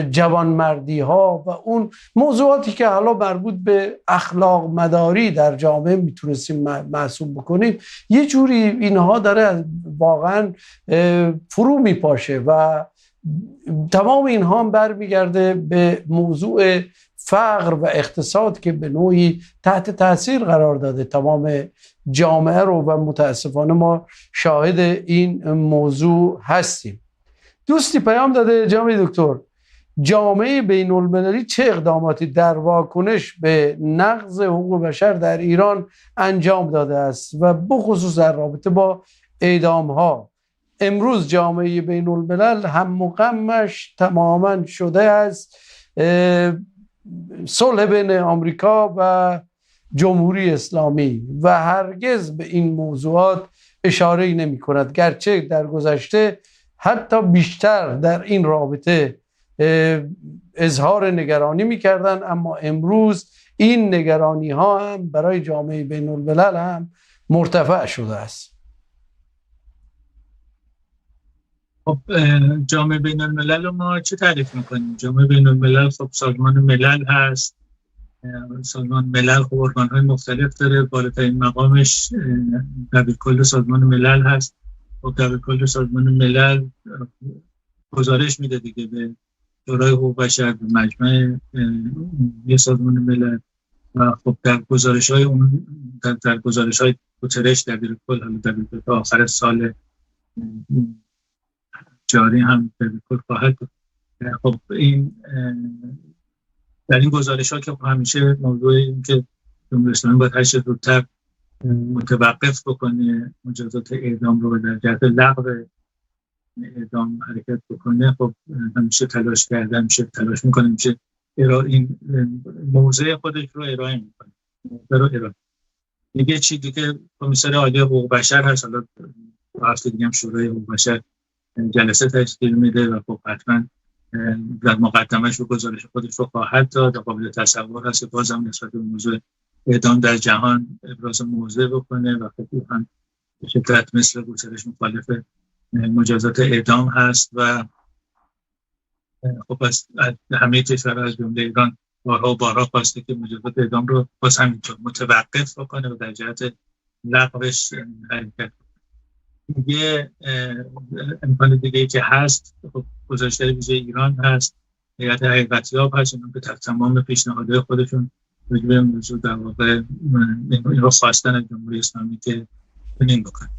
جوانمردی ها و اون موضوعاتی که حالا مربوط به اخلاق مداری در جامعه میتونستیم محسوب بکنیم، یه جوری اینها داره واقعا فرو میپاشه و تمام اینها هم برمیگرده به موضوع فقر و اقتصاد که به نوعی تحت تاثیر قرار داده تمام جامعه رو و متاسفانه ما شاهد این موضوع هستیم. دوستی پیام داده جناب دکتر، جامعه بین المللی چه اقداماتی در واکنش به نقض حقوق بشر در ایران انجام داده است و بخصوص در رابطه با اعدام ها؟ امروز جامعه بین الملل هم غمش تماما شده است صلح بین آمریکا و جمهوری اسلامی و هرگز به این موضوعات اشاره نمی کند، گرچه در گذشته حتی بیشتر در این رابطه اظهار نگرانی میکردن، اما امروز این نگرانی ها هم برای جامعه بین الملل هم مرتفع شده است. خب جامعه بین الملل رو ما چه تعریف میکنیم؟ جامعه بین الملل خب سازمان ملل هست. سازمان ملل خب ارگان‌های مختلف داره، بالاترین مقامش دبیرکل سازمان ملل هست. خب دبیرکل سازمان ملل گزارش میده دیگه به شورای حقوق بشر، به مجمع سازمان ملل، و خب در گزارش‌های اون در گزارش‌های گوترش دبیرکل، حالا دبیرکل تا آخر سال جاری هم دبیرکل خواهد. خب این در این گزارش‌ها که همیشه موضوع این که جمهوری اسلامی باید هر چه زودتر متوقف بکنه مجازات اعدام رو و در جهت لغو اعدام حرکت بکنه، خب همیشه تلاش کرده، همیشه تلاش میکنه، همیشه این موضع خودش رو ارائه میکنه. دیگه چی دیگه کمیسر عالی حقوق بشر هست، حالا هفته دیگه هم شورای حقوق بشر جلسه تشکیل میده و خب حتما در مقدمش رو گزارش خودش رو خواهد داد. قابل تصور هست که بازم نسبت به موضوع اعدام در جهان ابراز موضع بکنه و خب هم به شدت مثل گزارش مخالف مجازات اعدام هست و خب از همه کشورها از جمله ایران بارها و بارها خواسته که مجازات اعدام رو باز همینطور متوقف بکنه و در جهت لغوش حرکت. یه امکان دیگه که هست، خب گزارشگر ویژه ایران هست، هیئت حقیقتیاب هست، اینا که تمام پیشنهادهای خودشون راجع به موضوع در واقع این رو خواستن از جمهوری اسلامی که چنین بکنه.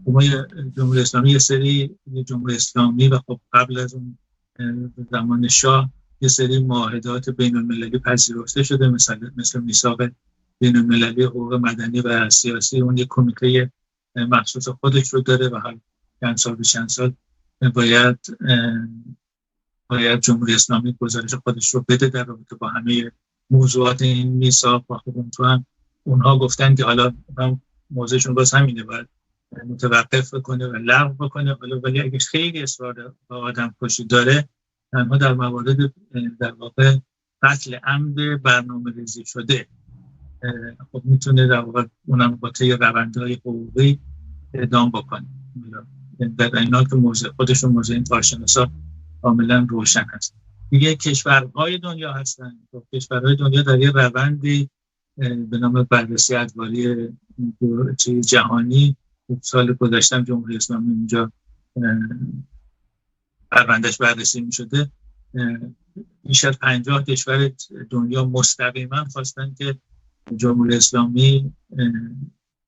ما جمهوری اسلامی یه سری جمهوری اسلامی و خب قبل از اون زمان شاه یه سری معاهدات بین المللی پذیرفته شده، مثل میثاق بین المللی حقوق مدنی و سیاسی. اون یک کمیته مخصوص خودش رو داره و هر چند سال باید جمهوری اسلامی گزارش خودش رو بده در رابطه با همه موضوعات این میثاق. و خب اونها گفتن که حالا هم موضوعشون باز همینه، باید متوقف بکنه و لغو بکنه. ولی اگه خیلی اصرار به آدم کشی داره، تنها در موارد در واقع قتل عمد برنامه‌ریزی شده خب میتونه در واقع اونم با طی روندهای حقوقی اعدام بکنه. در این حال که موضوع خودشون موضوع این کارشناسا کاملا روشن هست. دیگه کشورهای دنیا هستن. کشورهای دنیا در یه روندی به نام بررسی ادواری جهانی، سال گذشته جمهوری اسلامی اینجا پروندهش بررسی می شده، بیش از 50 کشور دنیا مستقیما خواستن که جمهوری اسلامی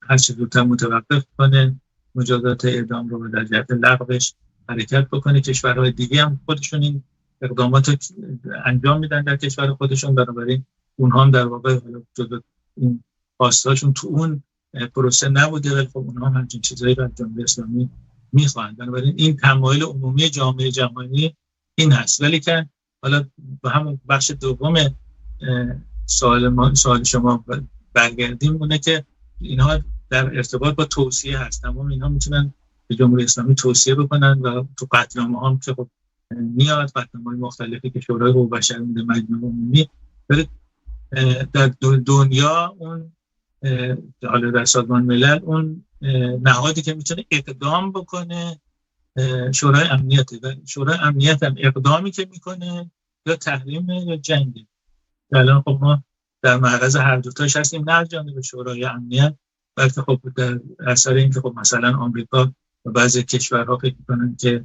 هر چه زودتر متوقف کنه مجازات اعدام رو در جهت لغوش حرکت بکنه. کشورهای دیگه هم خودشون این اقدامات انجام میدن در کشور خودشون، بنابراین اونها هم در واقع جزو این خواستاشون تو اون پروسه نبوده، ولی خب اونها هم همچین چیزایی رو از جمهوری اسلامی میخوان. بنابراین این تمایل عمومی جامعه جهانی این هست. ولی که حالا به همون بخش دوم سوال شما برگردیم، اونه که اینها در ارتباط با توصیه هست. تمام اینها میتونن به جمهوری اسلامی توصیه بکنن و تو قطعنامه ها که خب میاد، قطعنامه‌های مختلفی که شورای حقوق بشر میده، مجمع عمومی، ولی در دنیا اون حالا در سازمان ملل اون نهادی که میتونه اقدام بکنه شورای امنیته. و شورای امنیت هم اقدامی که میکنه یا تحریم یا جنگه. الان خب ما در معرض هر دوتاش هستیم، نه از جانب شورای امنیت، بلکه خب در اثر این که خب مثلا آمریکا و بعضی کشورها فکر میکنن که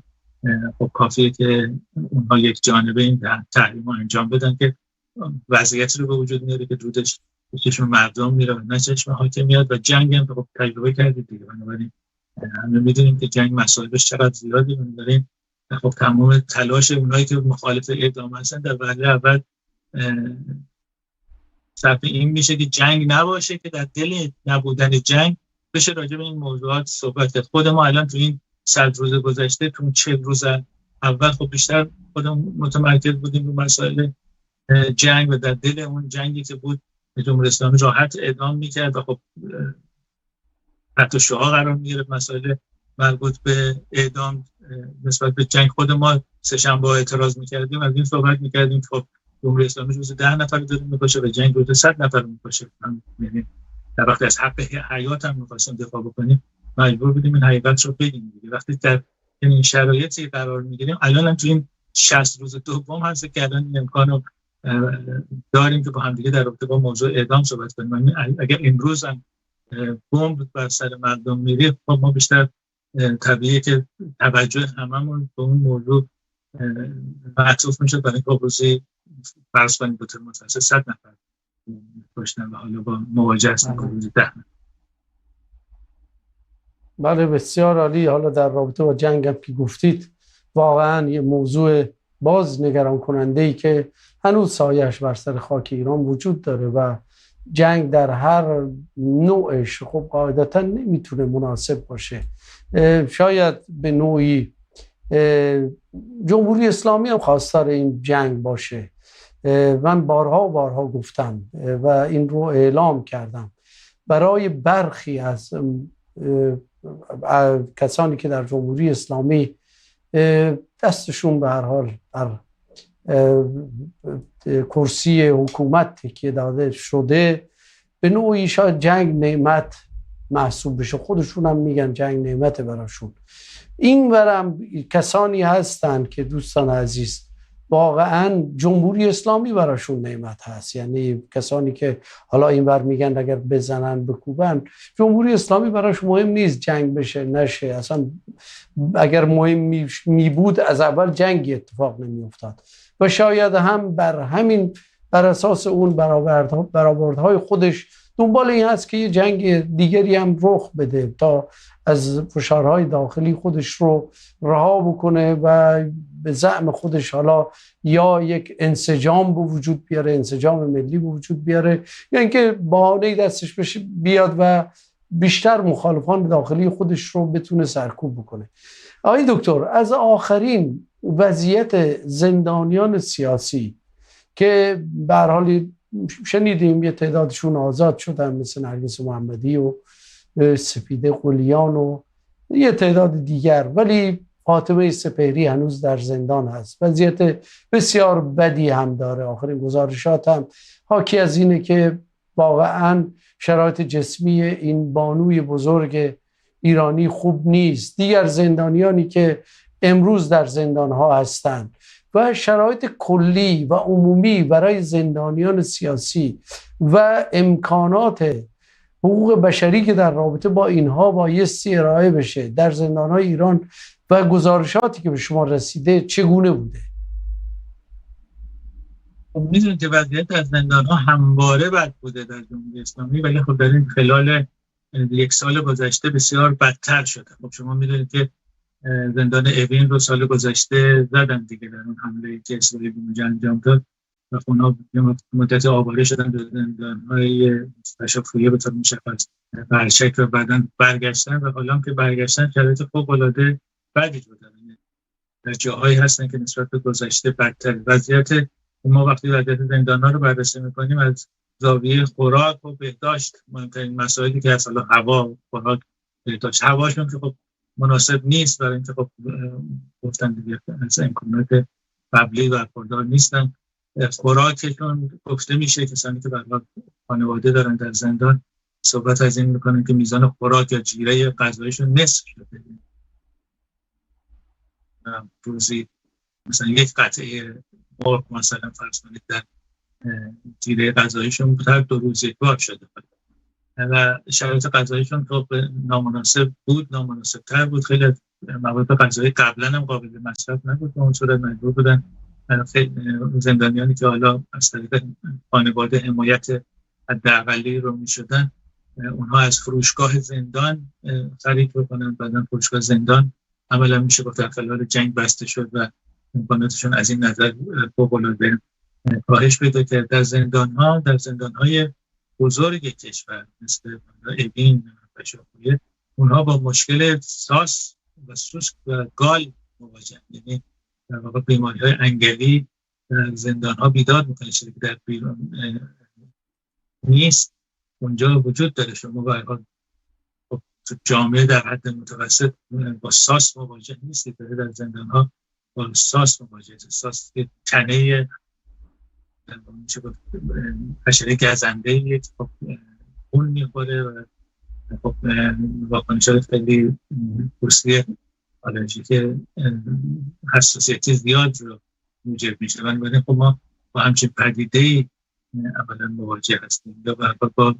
خب کافیه که اونها یک جانبه این تحریم رو انجام بدن که وضعیتی رو به وجود میاره که دودش چشم مردم میره و نه چشم حاکمیت. و جنگ هم خب تجربه کردید دیگه، بنابراین همه میدونیم که جنگ مسائلش چقدر زیادی، بنابراین خب تمام تلاش اونایی که مخالف اعدام هستن در وهله اول صرف این میشه که جنگ نباشه، که در دل نبودن جنگ بشه راجع به این موضوعات صحبت کرد. خود ما الان تو این 100 روز گذشته، تو 40 روز اول خب بیشتر خودمون متمرکز بودیم رو مسائل جنگ و در دل اون جنگی که بود جمهوری اسلامی راحت اعدام میکرد و خب تحت شعاع قرار میگرفت مسائل مربوط به اعدام نسبت به جنگ خود ما سه‌شنبه اعتراض می‌کردیم، از این صحبت می‌کردیم خب جمهوری اسلامی روز 10 نفر داره می‌کشه و جنگ روز 100 نفر می‌کشه. یعنی در وقتی از حق حیات هم می‌خواستیم دفاع بکنیم مجبور بودیم این حقیقت رو بگیم دیگه. وقتی در این شرایطی قرار می‌گیریم، الان هم تو این 60 روز دوم هست که الان این امکانو داریم که با هم دیگه در رابطه با موضوع اعدام صحبت کنیم. اگر امروز هم بمب بر سر مردم میری، خب ما بیشتر طبیعیه که توجه هممون به اون موضوع معطوف میشه، برای اینکه روزی فرض کنیم به طور متوسط 100 نفر کشتن و حالا با مواجه هستیم که روزی 10 نفر. بله بسیار عالی. حالا در رابطه با جنگ هم که گفتید، واقعا یه موضوع باز نگران کننده ای که هنوز سایه‌اش بر سر خاک ایران وجود داره و جنگ در هر نوعش خب قاعدتا نمیتونه مناسب باشه. شاید به نوعی جمهوری اسلامی هم خواستار این جنگ باشه. من بارها گفتم و این رو اعلام کردم، برای برخی از کسانی که در جمهوری اسلامی دستشون به هر حال بر کرسی حکومت تکیه داده شده، به نوعی شاید جنگ نعمت محسوب بشه. خودشون هم میگن جنگ نعمت براشون. این ورم کسانی هستن که دوستان عزیز واقعا جمهوری اسلامی براشون نعمت هست. یعنی کسانی که حالا این ور میگن اگر بزنن بکوبن، جمهوری اسلامی براش مهم نیست جنگ بشه نشه. اصلا اگر مهم می بود از اول جنگی اتفاق نمی افتاد و شاید هم بر اساس اون برآوردهای خودش دنبال این هست که یه جنگ دیگری هم رخ بده تا از فشارهای داخلی خودش رو رها بکنه و به زعم خودش حالا یا یک انسجام به وجود بیاره، انسجام ملی به وجود بیاره، یا اینکه بهانه‌ای دستش بیاد و بیشتر مخالفان داخلی خودش رو بتونه سرکوب بکنه. آقای دکتر، از آخرین وضعیت زندانیان سیاسی که به هر حال شنیدیم یه تعدادشون آزاد شدن، مثل نرگس محمدی و سپیده قلیان و یه تعداد دیگر، ولی فاطمه سپهری هنوز در زندان هست. وضعیت بسیار بدی هم داره. آخرین گزارشات هم حاکی از اینه که واقعا شرایط جسمی این بانوی بزرگ ایرانی خوب نیست. دیگر زندانیانی که امروز در زندان ها هستند و شرایط کلی و عمومی برای زندانیان سیاسی و امکانات حقوق بشری که در رابطه با اینها بایستی ارائه بشه در زندان‌های ایران و گزارشاتی که به شما رسیده چگونه بوده؟ میدونید که وضعیت از زندان‌ها همواره بد بوده در جمهوری اسلامی، ولی خب در این خلال 1 سال گذشته بسیار بدتر شده. خب شما میدونید که زندان اوین رو سال گذشته زدن دیگه در اون حمله که اسرائیل به انجام داد و اونا مدت آواره شدن به زندان‌های تشافویه به طور مشخص برشک و بعدن برگشتن و حالا که برگشتن شرایط فوق‌العاده بدی رو دارن. در جاهایی هستن که نسبت به گذشته بدتر. وضعیت ما وقتی وضعیت زندان‌ها رو بررسی می‌کنیم از زاویه خوراک و بهداشت، مهمترین مسائلی که از هوا، خوراک، بهداشت، هواشون که خب مناسب نیست برای اینکه خب گفتن دیگه از امکانات قبلی برخوردار نیستن. خوراکشون گفته میشه کسانی که برای خانواده دارن در زندان صحبت از این میکنن که میزان خوراک یا جیره غذایشون نصف شده. روزی مثلا 1 قطعه مرغ مثلا فرض کنید در جیره غذایشون هر 2 روز 1 بار شده و شرایط غذایشون خب نامناسب بود، نامناسب‌تر بود. خیلی مواد غذایی قبلا هم قابل مصرف نبود، به اون صورت مجبور بودن زندانیانی که حالا از طریق خانواده حمایت حداقلی رو می‌شدن اونها از فروشگاه زندان خرید بکنن. بعدن فروشگاه زندان عملا میشه گفت در خلال جنگ بسته شد و امکاناتشون از این نظر فوق‌العاده کاهش پیدا کرد. در زندان‌های بزرگ کشور مثل اوین و شاپویه اونها با مشکل ساس و سوسک و گال مواجهن. یعنی در واقع بیماری‌های انگلی در زندان‌ها بیداد می‌کنه، چیزی که در بیرون نیست اونجا وجود داره. شما به هر حال تو جامعه در حد متوسط با ساس مواجه نیستید، داره در زندان‌ها با ساس مواجه. ساس که تنه میشه گفت حشره گزنده‌ای که خب خون می‌خوره و خب واکنشات خیلی پوستی آلرژیک حساسیتی زیاد رو موجب میشه. بنابراین خب ما با همچین پدیده‌ای اولا مواجه هستیم. یا با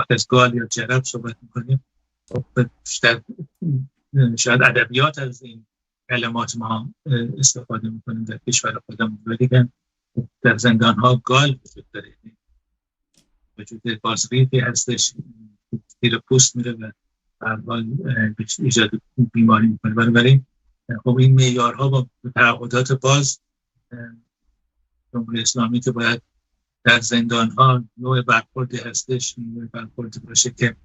از گال یا جرب صحبت میکنیم، خب بیشتر شاید ادبیات از این کلمات ما استفاده میکنیم در کشور خودمون، ولی در زندان ها گال وجود داره، وجود بازریقی هستش، زیر پوست میره و هر حال ایجاد بیماری میکنه. بنابراین خب این معیارها با تعهدات باز جمهوری اسلامی که باید در زندان ها نوع برخوردی هستش، نوع برخوردی باشه که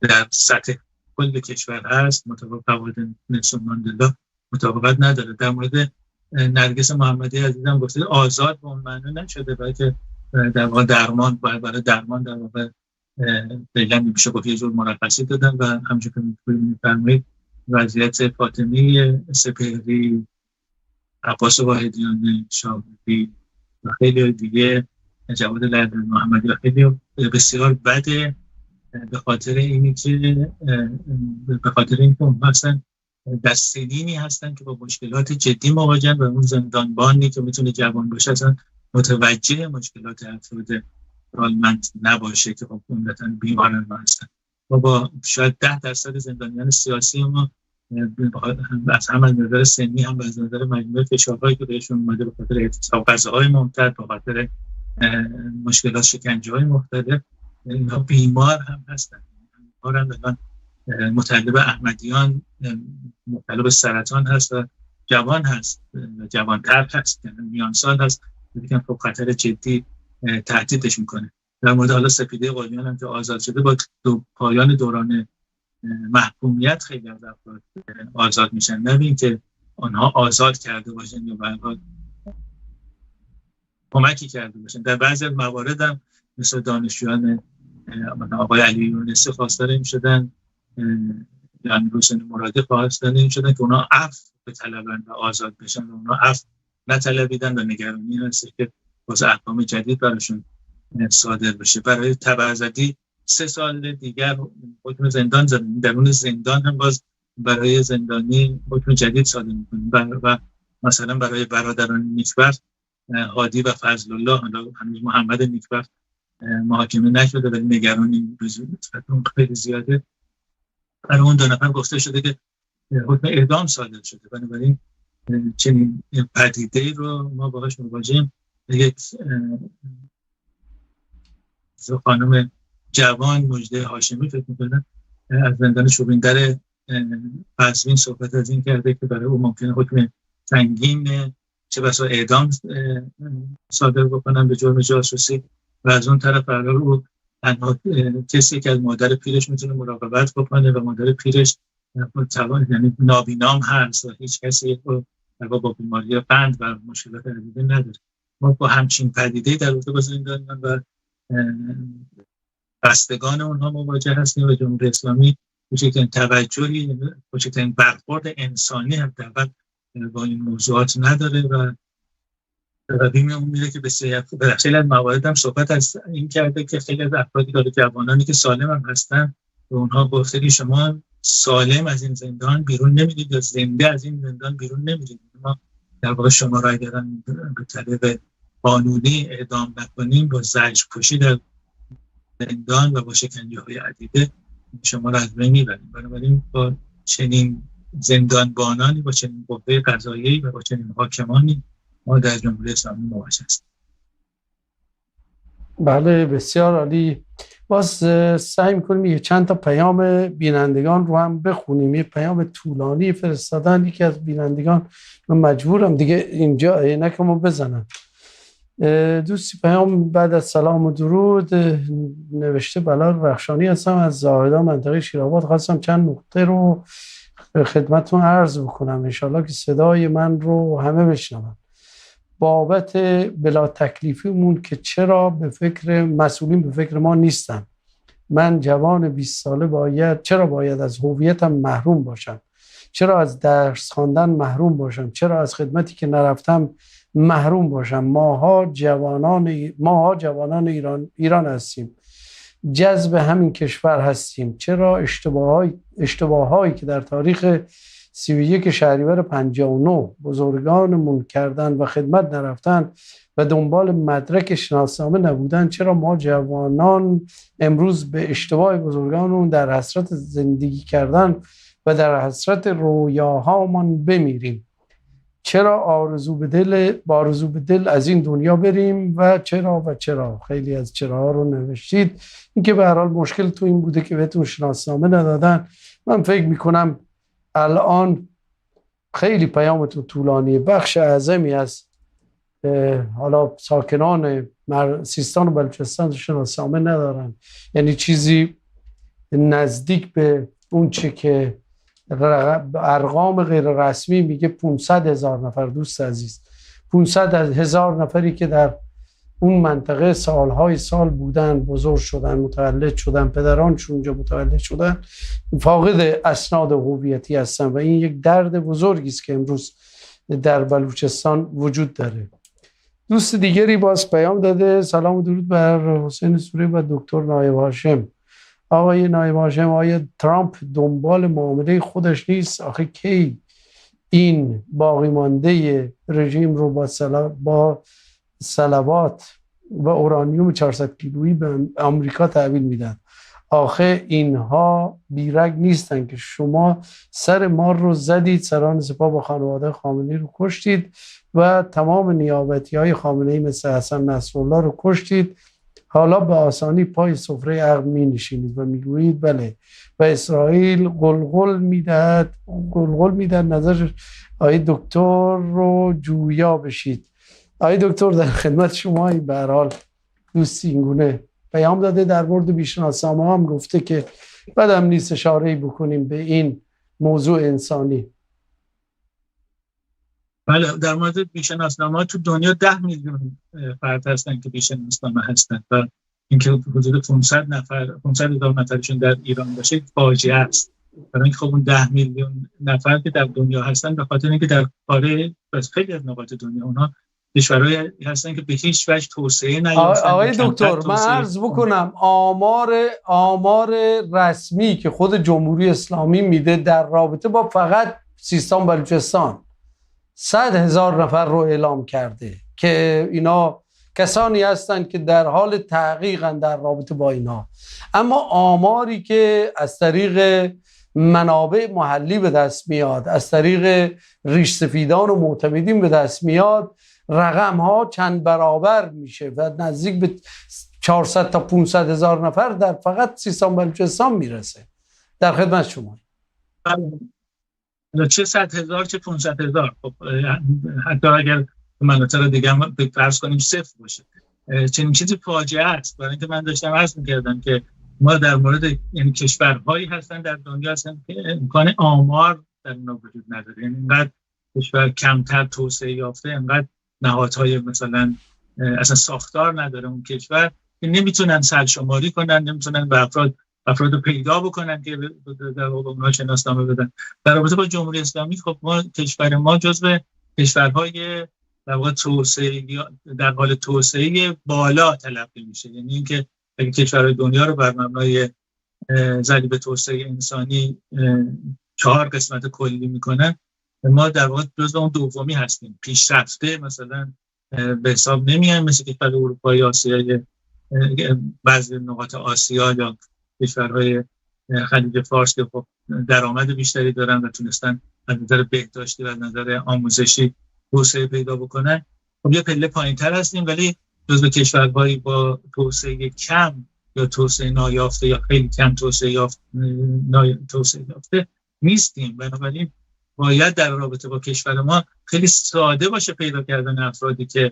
در سطح کل کشور هست، مطابق قواعد نلسون ماندلا مطابقت نداره. در مورد نرگس محمدی عزیزم گفته آزاد به اون معنی نشده، بلکه در واقع درمان، برای درمان در واقع فعلا میشه گفت یه جور مرخصی دادن و همونجوری که می‌فرمایید وضعیت فاطمی سپهری، عباس واحدیان شاهرودی و خیلی دیگه، جواد لعل محمدی و خیلی بسیار بده، به خاطر اینکه مثلا در سنینی هستن که با مشکلات جدی مواجهن و اون زندانبانی که میتونه جوان باشه اصلا متوجه مشکلات افراد رالمند نباشه که خب عمدتاً بیماران هستن. و با شاید 10% زندانیان سیاسی ما از هم از نظر سنی هم از نظر مجموعه فشارهایی که بهشون اومده به خاطر اعتصاب غذاهای ممتد، به خاطر مشکلات شکنجه‌های مختلف، اینها بیمار هم هستن. بیمار هم الان مطلب احمدیان مبتلا به سرطان هست و جوان هست، جوانتر هست، میان سال هست، دیگه خب خطر جدی تهدیدش میکنه. در مورد حالا سپیده قلیان هم که آزاد شده، با پایان دوران محکومیت خیلی از افراد آزاد میشن، نه اینکه آنها آزاد کرده باشن یا به هر حال کمکی کرده باشن. در بعضی از موارد هم مثل دانشجویان آقای علی یونسی خواستار این شدن، یعنی حسین مرادی خواستار این شدن که اونا عفو بطلبن و آزاد بشن و اونا عفو نطلبیدن و نگرانی هست که باز احکام جدید براشون صادر بشه. برای تبع‌زدی 3 سال دیگر حکم زندان زدن، درون زندان هم باز برای زندانی حکم جدید صادر می‌کنیم. و مثلا برای برادران نیکبخت هادی و فضل الله، حالا هنوز محمد نیکبخت محاکمه نشده ولی نگرانی نسبت اون خیلی زیاده. برای اون 2 نفر گفته شده که حکم اعدام صادر شده. بنابراین چنین پدیده‌ای رو ما باهاش مواجهیم. یک خانم جوان مژده هاشمی فکر می‌کنم از زندان شوبیندر قزوین صحبت از این کرده که برای او ممکنه حکم سنگین چه بسا اعدام صادر بکنن به جرم جاسوسی و از اون طرف برای او تنها کسی که از مادر پیرش میتونه مراقبت بکنه و مادر پیرش توان یعنی نابینام هست و هیچ کسی با بیماری قند و مشکلات عدیده نداره. ما با همچین پدیده‌ای در رابطه با زندانیان و بستگان اونها مواجه هستیم و جمهوری اسلامی کوچکترین توجهی، کوچکترین برخورد انسانی حداقل با این موضوعات نداره و بیم اون میره که به خیلی از موارد هم صحبت از این کرده که خیلی از افرادی داره جوانانی که سالم هم هستن و اونها گفته که شما سالم از این زندان بیرون نمیرید یا زنده از این زندان بیرون نمیرید. ما در واقع شما را اگر به طریق قانونی اعدام نکنیم با زجر کشی در زندان و با شکنجه‌های عدیده شما را از بین میبریم. بنابراین با چنین زندانبانانی، با چنین قوه قضاییه‌ای و با چنین حاکمانی ما در جمهوری اسلامی مواجه هستیم. بله بسیار عالی. باز سعی می‌کنیم یه چند تا پیام بینندگان رو هم بخونیم. یه پیام طولانی فرستادن یکی از بینندگان، من مجبورم دیگه اینجا عینکمو بزنم. دوستی پیام بعد از سلام و درود نوشته بلال رخشانی هستم از زاهدان منطقه شیرآباد، خواستم چند نکته رو خدمتتون عرض بکنم انشالله که صدای من رو همه بشنون. بابت بلا تکلیفیمون که چرا به فکر مسئولین به فکر ما نیستن من جوان 20 ساله چرا باید از هویتم محروم باشم؟ چرا از درس خواندن محروم باشم؟ چرا از خدمتی که نرفتم محروم باشم؟ ماها جوانان ایران هستیم، جذب همین کشور هستیم. چرا اشتباهایی که در تاریخ 31 شهریور 59 بزرگانمون کردن و خدمت نرفتن و دنبال مدرک شناسنامه نبودن، چرا ما جوانان امروز به اشتباه بزرگانمون در حسرت زندگی کردن و در حسرت رویاهامان بمیریم؟ چرا آرزو به دل از این دنیا بریم؟ و چرا خیلی از چراها رو نوشتید. این که به هر حال مشکل تو این بوده که بهتون شناسنامه ندادن. من فکر میکنم الان خیلی پیامتون طولانی. بخش اعظمی از حالا ساکنان سیستان و بلوچستان شناسنامه ندارن، یعنی چیزی نزدیک به اون چه که ارقام غیر رسمی میگه 500,000 نفر. دوست عزیز، 500,000 نفری که در اون منطقه سالهای سال بودن، بزرگ شدن، متولد شدن، پدرانشون اونجا متولد شدن، فاقد اسناد هویتی هستن و این یک درد بزرگی است که امروز در بلوچستان وجود داره. دوست دیگری باز پیام داده: سلام و درود بر حسین سوری و دکتر نایب هاشم. آقای نایب هاشم، آیا ترامپ دنبال معامله خودش نیست؟ آخه کی این باقی مانده رژیم رو با صلوات و اورانیوم 400 کیلویی به آمریکا تحویل میدن؟ آخه اینها بیرگ نیستن که شما سر ما رو زدید، سران سپاه با خانواده خامنه‌ای رو کشتید و تمام نیابتی‌های خامنه‌ای مثل حسن نصرالله رو کشتید. حالا به آسانی پای سفره عقل می نشینید و میگویید بله و اسرائیل قلقل میدهد نظر آقای دکتر رو جویا بشید. آقای دکتر در خدمت شما. به هر حال دوستی اینگونه پیام داده. در مورد بیشناسنامه هم گفته که بعدم نیست اشاره‌ای بکنیم به این موضوع انسانی. بله، در مورد بیشناسنامه تو دنیا 10 میلیون فرد هستن که بیشناسنامه هستن و اینکه حدود 500,000 نفرشون در ایران باشه فاجعه است. برای اینکه خب اون 10 میلیون نفر که در دنیا هستن به خاطر اینکه در خیلی از نقاط دنیا اونها کشورهایی هستن که به هیچ وجه توسعه نیافتن. آقای دکتر من عرض بکنم آمار رسمی که خود جمهوری اسلامی میده در رابطه با فقط سیستان بلوچستان 100,000 نفر رو اعلام کرده که اینا کسانی هستند که در حال تحقیقن در رابطه با اینا. اما آماری که از طریق منابع محلی به دست میاد، از طریق ریش سفیدان و معتمدین به دست میاد، رقم ها چند برابر میشه و نزدیک به 400 تا 500,000 نفر در فقط سیستان بلوچستان میرسه. در خدمت شما. چه 100,000 چه 500,000. خب حتی اگر مناطق دیگه هم فرض کنیم صفر باشه، چنین چیزی فاجعه است. برای اینکه من داشتم عرض می‌کردم که ما در مورد یعنی کشورهایی هستن در دنیا هستن که امکان آمار در اونها وجود نداره. یعنی اینقدر کشور کمتر توسعه یافته، اینقدر نهادهای مثلا اصلا ساختار نداره اون کشور که نمیتونن سرشماری کنن، نمیتونن به افراد رو پیدا بکنن که در اونها شناسنامه بدن. در رابطه با جمهوری اسلامی خب کشور ما جزو کشورهای در واقع در حال توسعه بالا تلقی میشه. یعنی اینکه اگه کشورهای دنیا رو بر مبنای ضریب توسعه انسانی 4 قسمت کلی میکنن، ما در واقع جزو اون دومی هستیم. پیشرفته مثلا به حساب نمیایم مثل کشور اروپا، آسیای بعضی نقاط آسیا یا کشورهای خلیج فارس که خب درآمد بیشتری دارن و تونستن از نظر بهداشتی و از نظر آموزشی توسعه پیدا بکنن. خب یه پله پایین‌تر هستیم، ولی جزو کشورهایی با توسعه کم یا توسعه نایافته یا خیلی کم توسعه یافته نیستیم. بنابراین باید در رابطه با کشور ما خیلی ساده باشه پیدا کردن افرادی که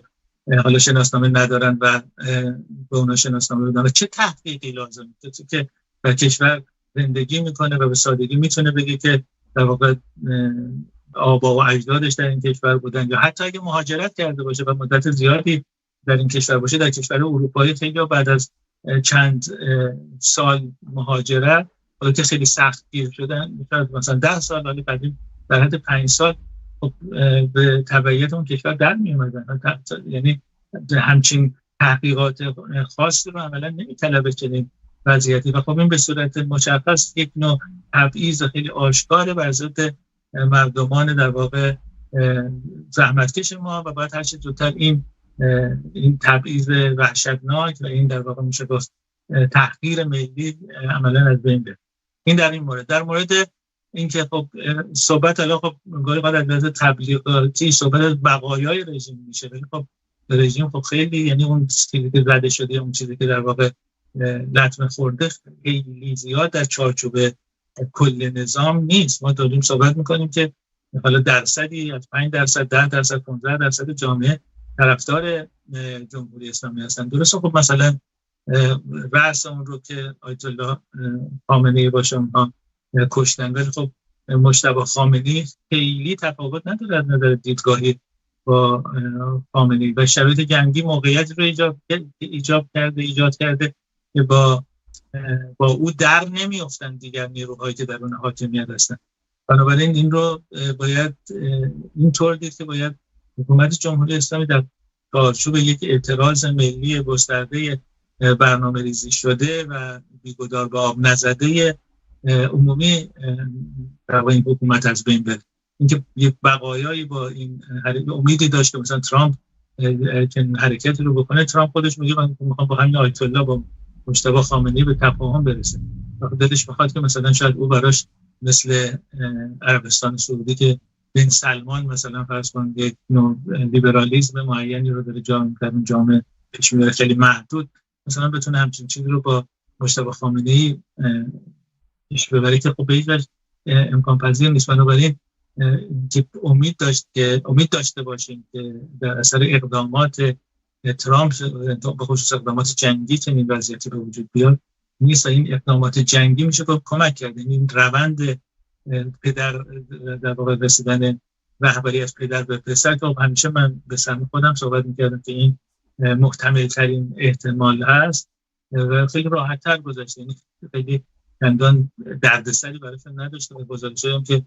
حالا شناسنامه ندارن و به اونا شناسنامه بدن. چه تحقیقی لازمه؟ کسی که در کشور زندگی میکنه و به سادگی میتونه بگه که در واقع آبا و اجدادش در این کشور بودن، یا حتی اگه مهاجرت کرده باشه و مدت زیادی در این کشور باشه. در کشور اروپایی خیلی بعد از چند سال مهاجرت، حالا که خیلی سخت گیر شدن مثلا 10 سال، ولی قدیم در حد 5 سال خب به تبعیت اون کشور در می اومدن. یعنی همچین تحقیقات خاصی رو عملا نمیطلبه چنین وضعیتی و خب این به صورت مشخص یک نوع تبعیض خیلی آشکار بر ضد مردمان در واقع زحمتکش ما و باید هر چه زودتر این تبعیض وحشتناک و این در واقع میشه گفت تحقیر ملی عملا از بین بره. این در این مورد. در مورد اینکه خب صحبت الان خب گاهی از لحاظ تبلیغاتی صحبت از بقایای رژیم میشه، ولی خب رژیم خب خیلی، یعنی اون چیزی که رد شده، اون چیزی که در واقع لطمه خورده خیلی زیاد در چارچوب کل نظام نیست. ما داریم صحبت میکنیم که حالا درصدی از 5%، 10%، 15% جامعه طرفدار جمهوری اسلامی هستن. درسته خب مثلا رأس اون رو که آیت الله خامنه‌ای باشه اونها کشتن، ولی خب مجتبی خامنه‌ای خیلی تفاوت نداره از نظر دیدگاهی با خامنه‌ای و شرایط جنگی موقعیت رو ایجاد کرده که با او در نمیافتن دیگر نیروهایی که درون حاکمیت هستن. بنابراین این رو باید اینطور دید که باید حکومت جمهوری اسلامی در چارچوب یک اعتراض ملی گسترده برنامه ریزی شده و بیگدار به آب نزده عمومی در این حکومت از بین بره. اینکه یک بقایایی با این امیدی داشت که مثلا ترامپ که حرکتی رو بکنه، ترامپ خودش میگه من میخوام با همین آیت الله با مجتبی خامنه‌ای به تفاهم برسه. دلش میخواد که مثلا شاید او براش مثل عربستان سعودی که بن سلمان مثلا فرض کن یک نوع لیبرالیسم معینی رو داره جامعه پیش میبره خیلی محدود، مثلا بتونه همچین چیزی رو با مجتبی خامنه‌ای پیش ببره که خب به هیچ وجه امکان پذیر نیست. بنابراین که امید داشته باشیم که در اثر اقدامات ترامپ به خصوص اقدامات جنگی چنین وضعیتی به وجود بیاد نیست. این اقدامات جنگی میشه با کمک کرد. این روند پدر در واقع رسیدن رهبری از پدر به پسر که همیشه من به سهم خودم صحبت میکردم که این محتمل ترین احتمال هست و خیلی راحت تر گذشته. یعنی خیلی چندان دردسری براشون نداشته و گزارشی هم که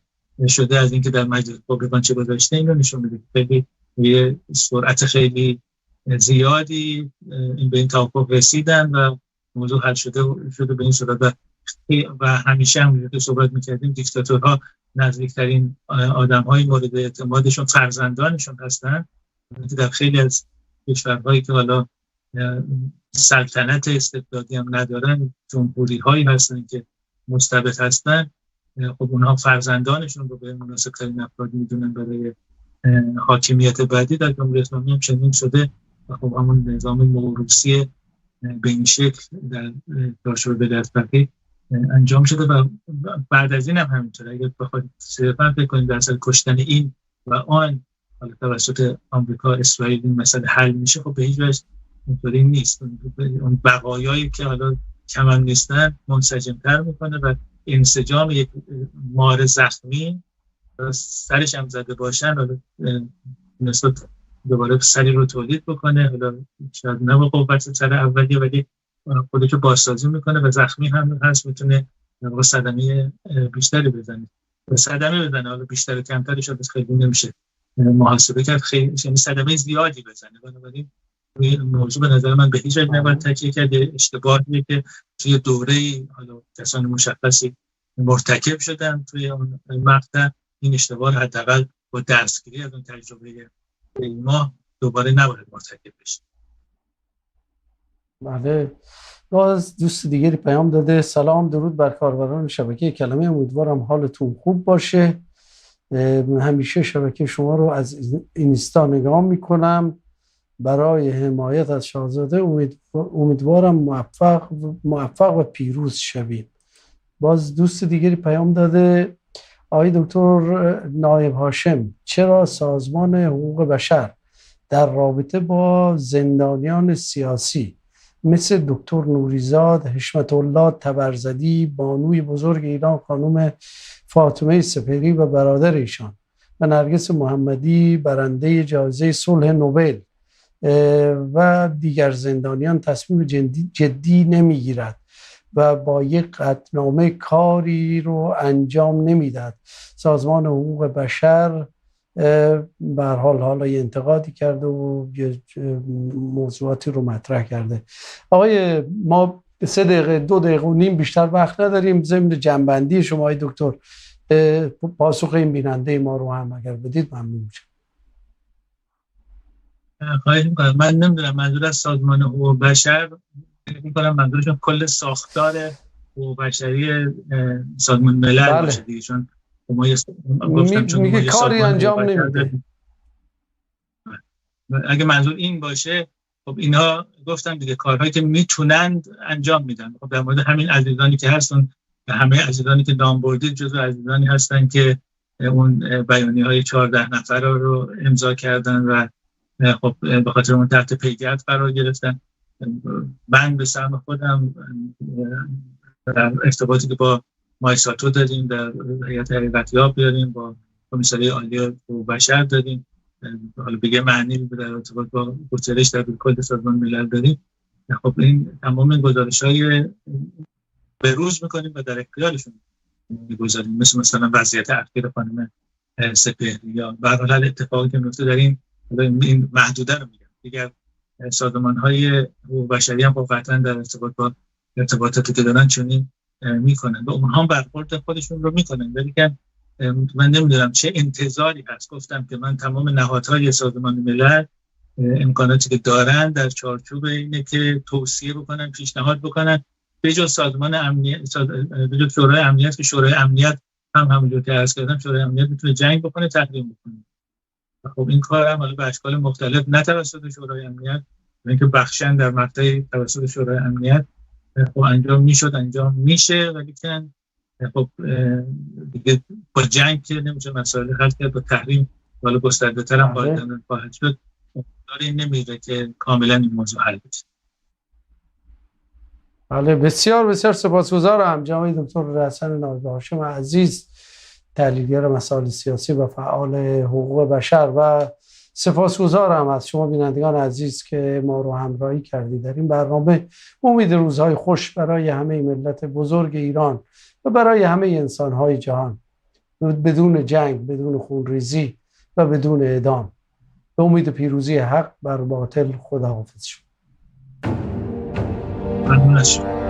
شده از اینکه در مجلس پادگان چه گذاشته این رو نشون میده. خیلی یه سرعت خیلی زیادی این به این توافق رسیدن و موضوع حل شده به این صورت و همیشه هم که صحبت میکردیم دیکتاتورها نزدیکترین آدم‌های مورد اعتمادشون فرزندانشون هستن. در خیلی از کشورهایی که حالا سلطنت استبدادی هم ندارن، جمهوری‌هایی هستن که مستبد هستن، خب اونها فرزندانشون رو به مناسب‌ترین افراد میدونن برای حاکمیت بعدی. در جمهوری اسلامی هم چنین شده و خب همون نظام موروثی به این شکل در چارچوب ولایت‌فقیه انجام شده و بعد از این هم همینطوره. اگر بخواید صرفا فکر کنید در اصل کشتن این و آن حالا توسط آمریکا اسرائیل این مسئله حل میشه، خب به هیچ وجه اینطوری نیست. اون بقایایی که حالا کم هم نیستن منسجم‌تر میکنه و انسجام یک مار زخمی سرش هم زده باشن حالا نسبت دوباره سری رو تولید بکنه، حالا شاید نه با قوت سر اولیه ولی خودشو بازسازی میکنه و زخمی هم هست میتونه با صدمه بیشتری بزنه حالا بیشتر و کمترش هم خیلی نمیشه محاسبه کرد، خیلی یعنی صدمه زیادی بزنه. بنابراین این موضوع به نظر من به هیچ وجه نباید تکیه کرد. اشتباهیه که توی دوره‌ای حالا کسان مشخصی مرتکب شدن توی اون مقطع، این اشتباه حداقل با درسگیری از اون تجربه ما دوباره نباید مرتکب بشه. بله. باز دوست دیگری پیام داده: سلام، درود بر کاربران شبکه کلمه، امیدوارم حالتون خوب باشه. همیشه شبکه شما رو از اینستا نگاه میکنم برای حمایت از شاهزاده. امیدوارم موفق و پیروز شویم. باز دوست دیگری پیام داده: آقای دکتر نایب هاشم، چرا سازمان حقوق بشر در رابطه با زندانیان سیاسی مثل دکتر نوریزاد، حشمت الله طبرزدی، بانوی بزرگ ایران خانم فاطمه سپهری و برادر ایشان و نرگس محمدی برنده جایزه صلح نوبل و دیگر زندانیان تصمیم جدی نمیگیرد و با یک قطعنامه کاری رو انجام نمیداد. سازمان حقوق بشر به هر حال حالا یه انتقادی کرده و یه موضوعاتی رو مطرح کرده. آقای ما 3 دقیقه 2 دقیقه و نیم بیشتر وقت نداریم. ضمن جنبندی شما های دکتر پاسخ این بیننده ما رو هم اگر بدید ممنون میشم. خواهش میکنم. من نمیدونم منظور از سازمان حقوق بشر میکنم منظورشون کل ساختار حقوق بشری سازمان ملل باشه دیگه، چون ما گفتم چون میگه کاری انجام نمیده. اگه منظور این باشه خب اینها گفتم دیگه کارهایی که میتونند انجام میدن. خب در مورد همین عزیزانی که هستن، همه عزیزانی که نام بردید جزو عزیزانی هستن که اون بیانیه‌های 14 نفر رو امضا کردن و خب به خاطر اون تحت پیگرد قرار گرفتن. من به سهم خودم در ارتباطی که با مایساتو داریم، در هیئت حقیقتیاب داریم، با کمیسری عالی حقوق بشر داریم، حالا بگه معنی در ارتباط با گسترش در کل سازمان ملل داریم. خب این تمام گزارش‌های بروز می‌کنیم و در اختیارشون می‌گذاریم، مثلا وضعیت اخیر خانم سپهری یا به هر حال اتفاقی که میفته در این محدوده رو میگم. دیگر سازمان‌های حقوق بشری هم قطعاً در ارتباط با ارتباطاتی که دارن چنین میکنن و اونها برخورد خودشون رو میکنن، ولی که من نمیدونم چه انتظاری هست. گفتم که من تمام نهادهای سازمان ملل امکاناتی که دارن در چارچوب اینه که توصیه بکنن، پیشنهاد بکنن، به جز سازمان امنیت، به جز شورای امنیت که شورای امنیت همونجور که عرض کردم شورای امنیت میتونه جنگ بکنه، تحریم بکنه. خب این کار هم حالا به اشکال مختلف نه توسط شورای امنیت، اینکه بخشن در مقطع توسط شورای امنیت خب انجام میشد، انجام میشه، ولی که خب دیگه با جنگ که نمیشه مسائل حل کرد، با تحریم حالا گسترده تر هم خواهد شد. داره نمیره که کاملا این موضوع حل بشه. بله، بسیار بسیار سپاسگزارم جناب دکتر حسن نایب هاشم عزیز، تحلیلگر مسائل سیاسی و فعال حقوق بشر، و سپاسگزارم از شما بینندگان عزیز که ما رو همراهی کردید در این برنامه. امید روزهای خوش برای همه ملت بزرگ ایران و برای همه انسان‌های جهان، بدون جنگ، بدون خونریزی و بدون اعدام. به امید پیروزی حق بر باطل. خداحافظ شما. ممنون از شما.